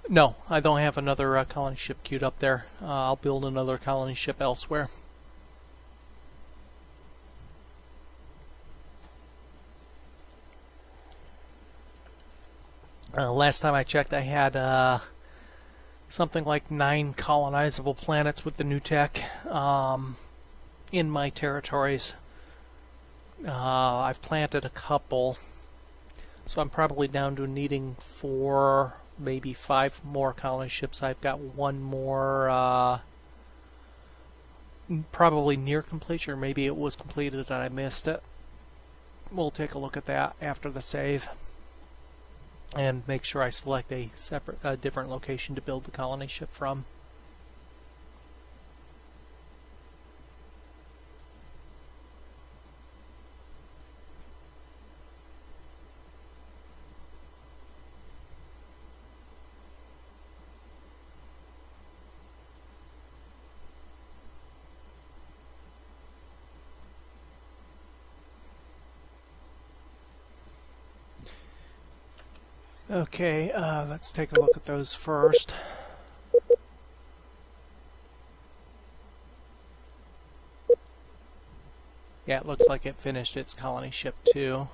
No, I don't have another colony ship queued up there. I'll build another colony ship elsewhere. Last time I checked, I had something like 9 colonizable planets with the new tech in my territories. I've planted a couple, so I'm probably down to needing 4, maybe 5 more colony ships. I've got one more probably near completion, or maybe it was completed and I missed it. We'll take a look at that after the save and make sure I select a different location to build the colony ship from. Okay, let's take a look at those first. Yeah, it looks like it finished its colony ship too.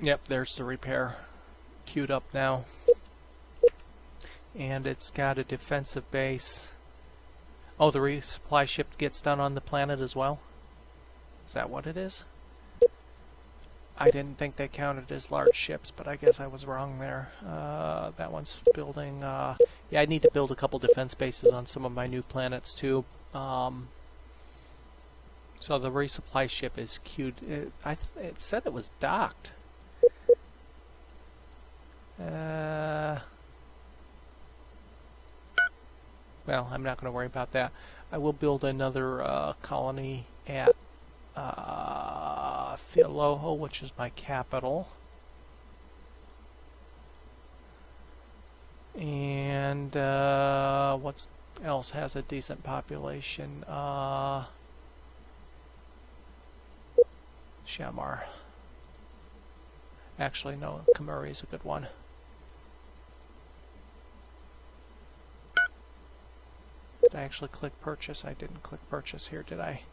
Yep, there's the repair queued up now. And it's got a defensive base. Oh, the resupply ship gets done on the planet as well? Is that what it is? I didn't think they counted as large ships, but I guess I was wrong there. That one's building... yeah, I need to build a couple defense bases on some of my new planets too. So the resupply ship is queued. It said it was docked. Well, I'm not going to worry about that. I will build another colony at Theoloho, which is my capital. And what else has a decent population? Shamar. Actually, no, Kamuri is a good one. Did I actually click purchase? I didn't click purchase here, did I?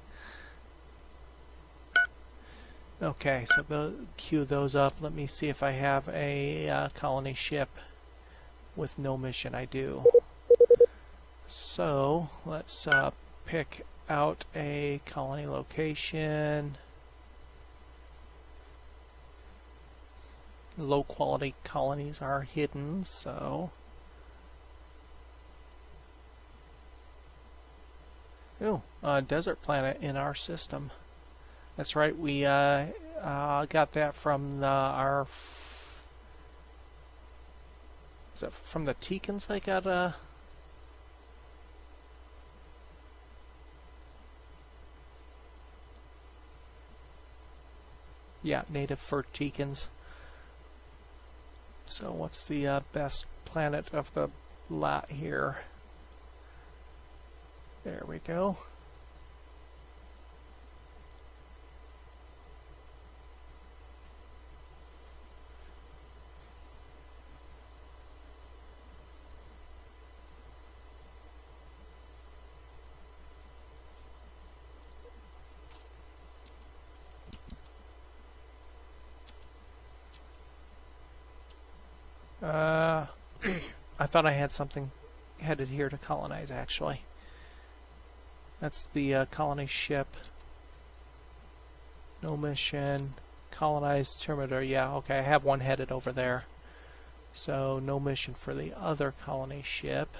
Okay, so queue those up. Let me see if I have a colony ship with no mission. I do. So let's pick out a colony location. Low quality colonies are hidden, so... Ooh, a desert planet in our system. That's right, we got that from our... Is that from the Teekans I got Yeah, native for Teekans. So what's the best planet of the lot here? There we go. I thought I had something headed here to colonize, actually. That's the colony ship. No mission. Colonize Terminator. Yeah, okay, I have one headed over there. So, no mission for the other colony ship.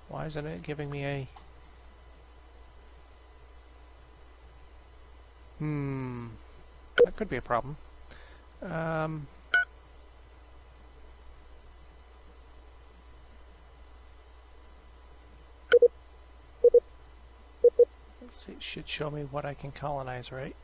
Why isn't it giving me a... That could be a problem. Let's see, it should show me what I can colonize, right?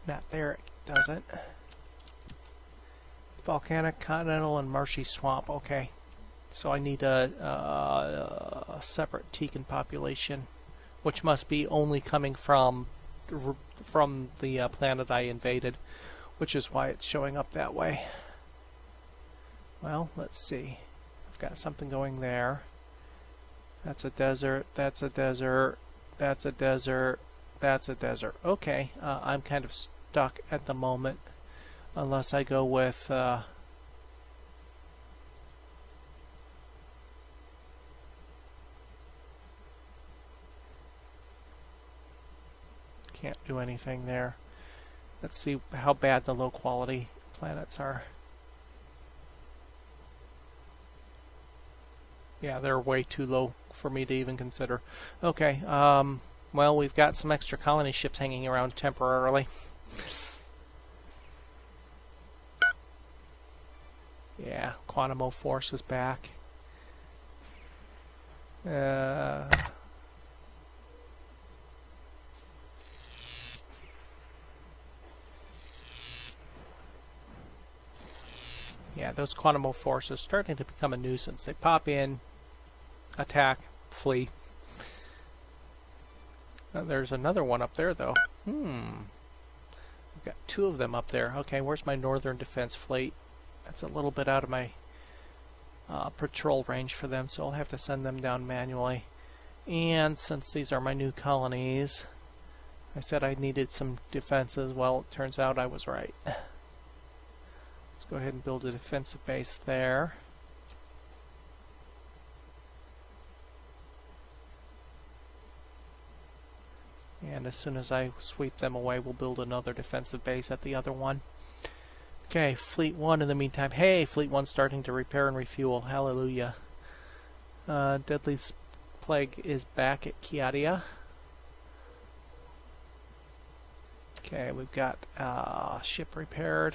Not there, it doesn't. Volcanic, continental, and marshy swamp. Okay, so I need a separate Teekan population, which must be only coming from the planet I invaded, which is why it's showing up that way. Well, let's see. I've got something going there. That's a desert. That's a desert. That's a desert. That's a desert. Okay, I'm kind of stuck at the moment, unless I go with can't do anything there. Let's see how bad the low quality planets are. Yeah, they're way too low for me to even consider. Okay, well, we've got some extra colony ships hanging around temporarily. Yeah, Quantimo Force is back. Yeah, those Quantimo Forces are starting to become a nuisance. They pop in, attack, flee. There's another one up there, though. I've got two of them up there. Okay, where's my Northern Defense Fleet? That's a little bit out of my patrol range for them, so I'll have to send them down manually. And since these are my new colonies, I said I needed some defenses. Well, it turns out I was right. Let's go ahead and build a defensive base there. And as soon as I sweep them away, we'll build another defensive base at the other one. Okay, Fleet 1 in the meantime. Hey, Fleet 1's starting to repair and refuel. Hallelujah. Deadly Plague is back at Kiadia. Okay, we've got ship repaired.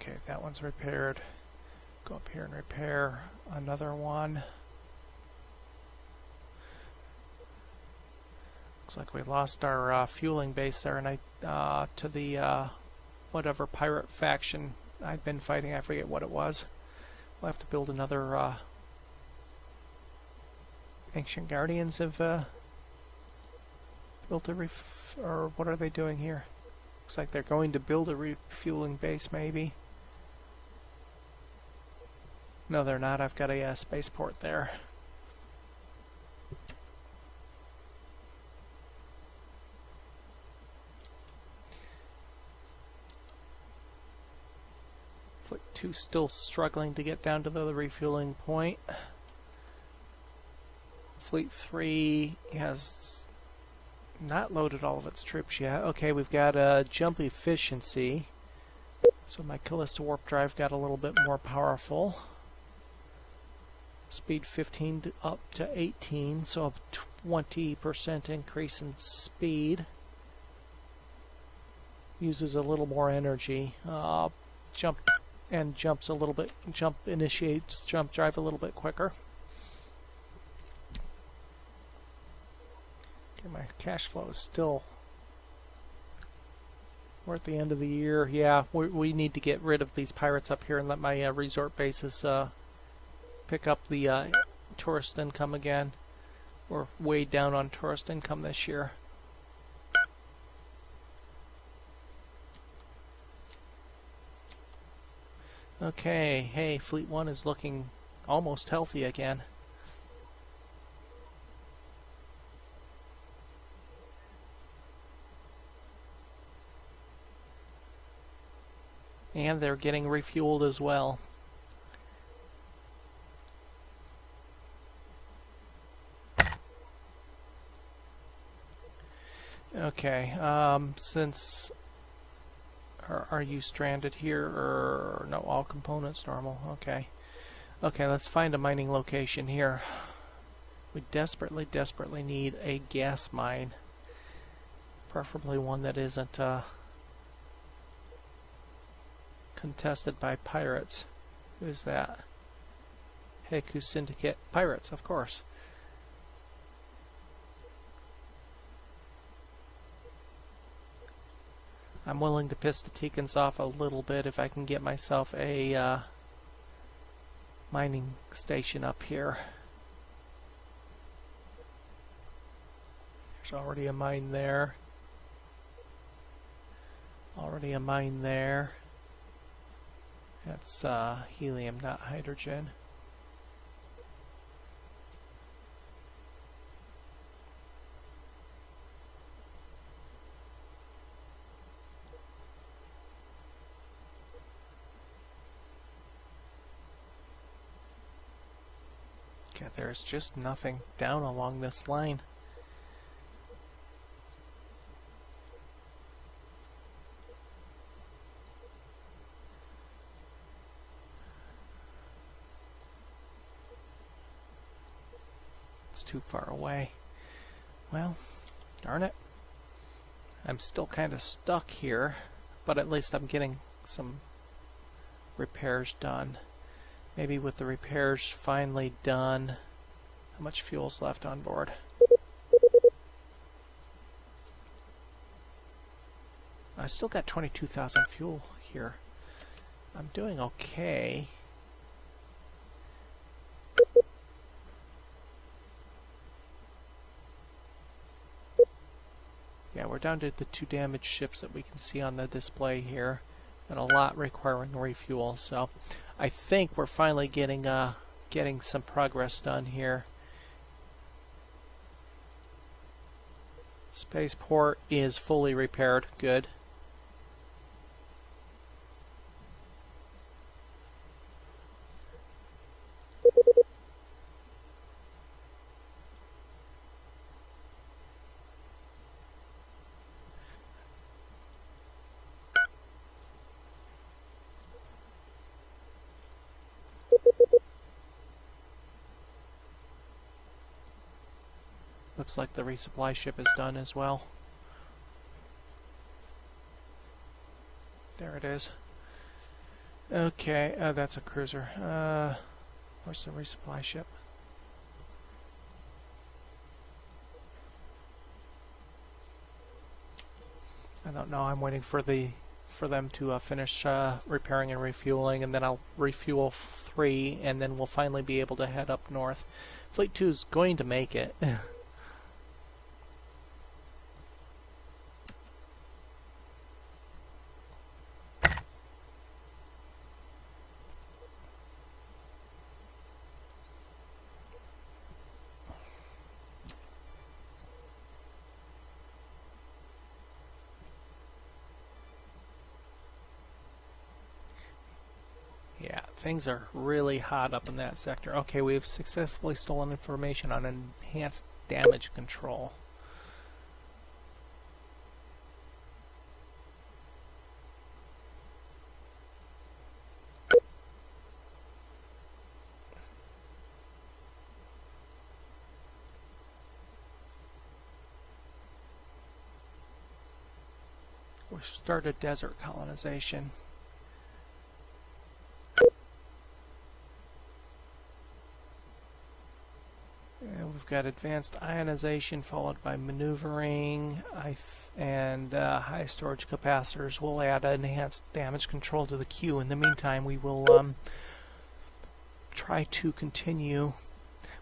Okay, that one's repaired. Go up here and repair another one. Looks like we lost our fueling base there, and to the whatever pirate faction I'd been fighting. I forget what it was. We'll have to build another. Ancient Guardians have built a or what are they doing here? Looks like they're going to build a refueling base, maybe. No, they're not. I've got a spaceport there. Fleet 2 still struggling to get down to the refueling point. Fleet 3 has not loaded all of its troops yet. Okay, we've got a jump efficiency. So my Callista warp drive got a little bit more powerful. Speed 15 up to 18, so a 20% increase in speed. Uses a little more energy. Jumps a little bit. Initiates jump drive a little bit quicker. Okay, my cash flow is still. We're at the end of the year. Yeah, we need to get rid of these pirates up here and let my resort bases pick up the tourist income again. We're way down on tourist income this year. Okay, hey, Fleet 1 is looking almost healthy again. And they're getting refueled as well. Okay, since... Are you stranded here, or no, all components normal? Okay. Okay, let's find a mining location here. We desperately, desperately need a gas mine. Preferably one that isn't contested by pirates. Who's that? Heiku Syndicate. Pirates, of course. I'm willing to piss the Teekans off a little bit if I can get myself a mining station up here. There's already a mine there. Already a mine there. That's helium, not hydrogen. Okay, there's just nothing down along this line. Too far away. Well, darn it. I'm still kind of stuck here, but at least I'm getting some repairs done. Maybe with the repairs finally done. How much fuel's left on board? I still got 22,000 fuel here. I'm doing okay. Yeah, we're down to the 2 damaged ships that we can see on the display here, and a lot requiring refuel. So I think we're finally getting some progress done here. Spaceport is fully repaired. Good. Looks like the resupply ship is done as well. There it is. Okay, that's a cruiser. Where's the resupply ship? I don't know. I'm waiting for them to finish repairing and refueling, and then I'll refuel 3, and then we'll finally be able to head up north. Fleet 2 is going to make it. Yeah, things are really hot up in that sector. Okay, we've successfully stolen information on enhanced damage control. We started desert colonization. And we've got advanced ionization followed by maneuvering and high storage capacitors. We'll add enhanced damage control to the queue. In the meantime, we will try to continue.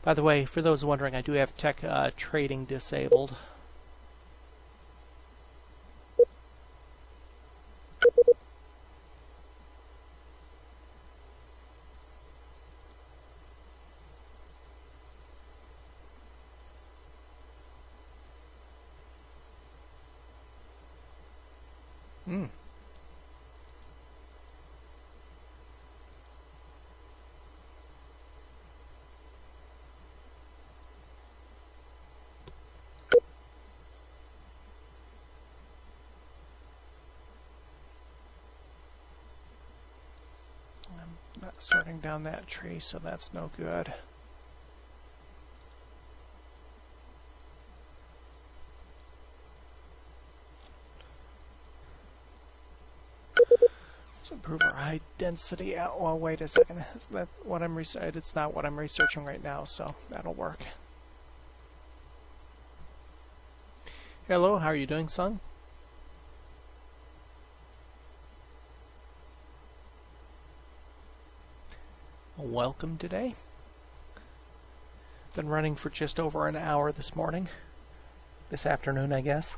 By the way, for those wondering, I do have tech trading disabled. I'm not starting down that tree, so that's no good. Let's improve our high density out. Well, wait a second. Is that what I'm researching? It's not what I'm researching right now, so that'll work. Hello, how are you doing, son? Welcome today. Been running for just over an hour this morning. This afternoon, I guess.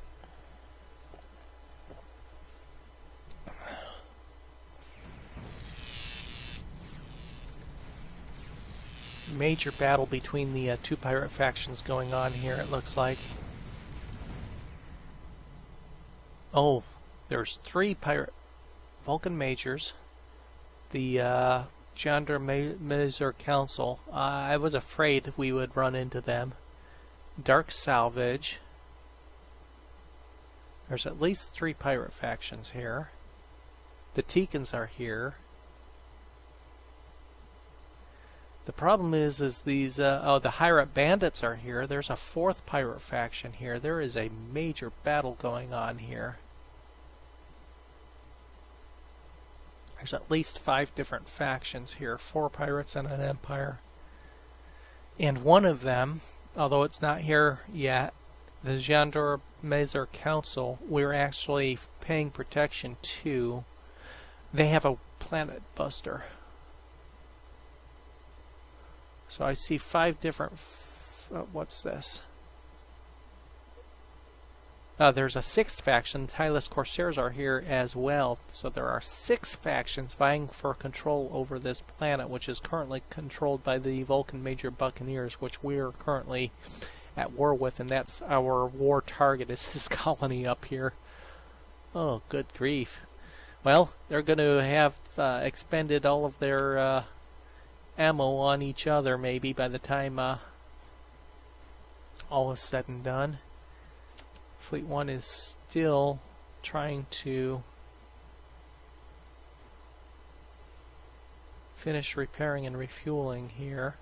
Major battle between the two pirate factions going on here, it looks like. Oh, there's 3 pirate Vulcan majors. The Gender Mazer Council. I was afraid we would run into them. Dark Salvage. There's at least 3 pirate factions here. The Teekans are here. The problem is these, the Hyrate Bandits are here. There's a 4th pirate faction here. There is a major battle going on here. There's at least 5 different factions here. 4 pirates and an empire. And one of them, although it's not here yet, the Jandor Mazer Council, we're actually paying protection to. They have a planet buster. So I see 5 different... what's this? There's a 6th faction. Tylus Corsairs are here as well. So there are 6 factions vying for control over this planet, which is currently controlled by the Vulcan Major Buccaneers, which we're currently at war with, and that's our war target, is this colony up here. Oh, good grief. Well, they're going to have expended all of their ammo on each other, maybe, by the time all is said and done. Fleet 1 is still trying to finish repairing and refueling here.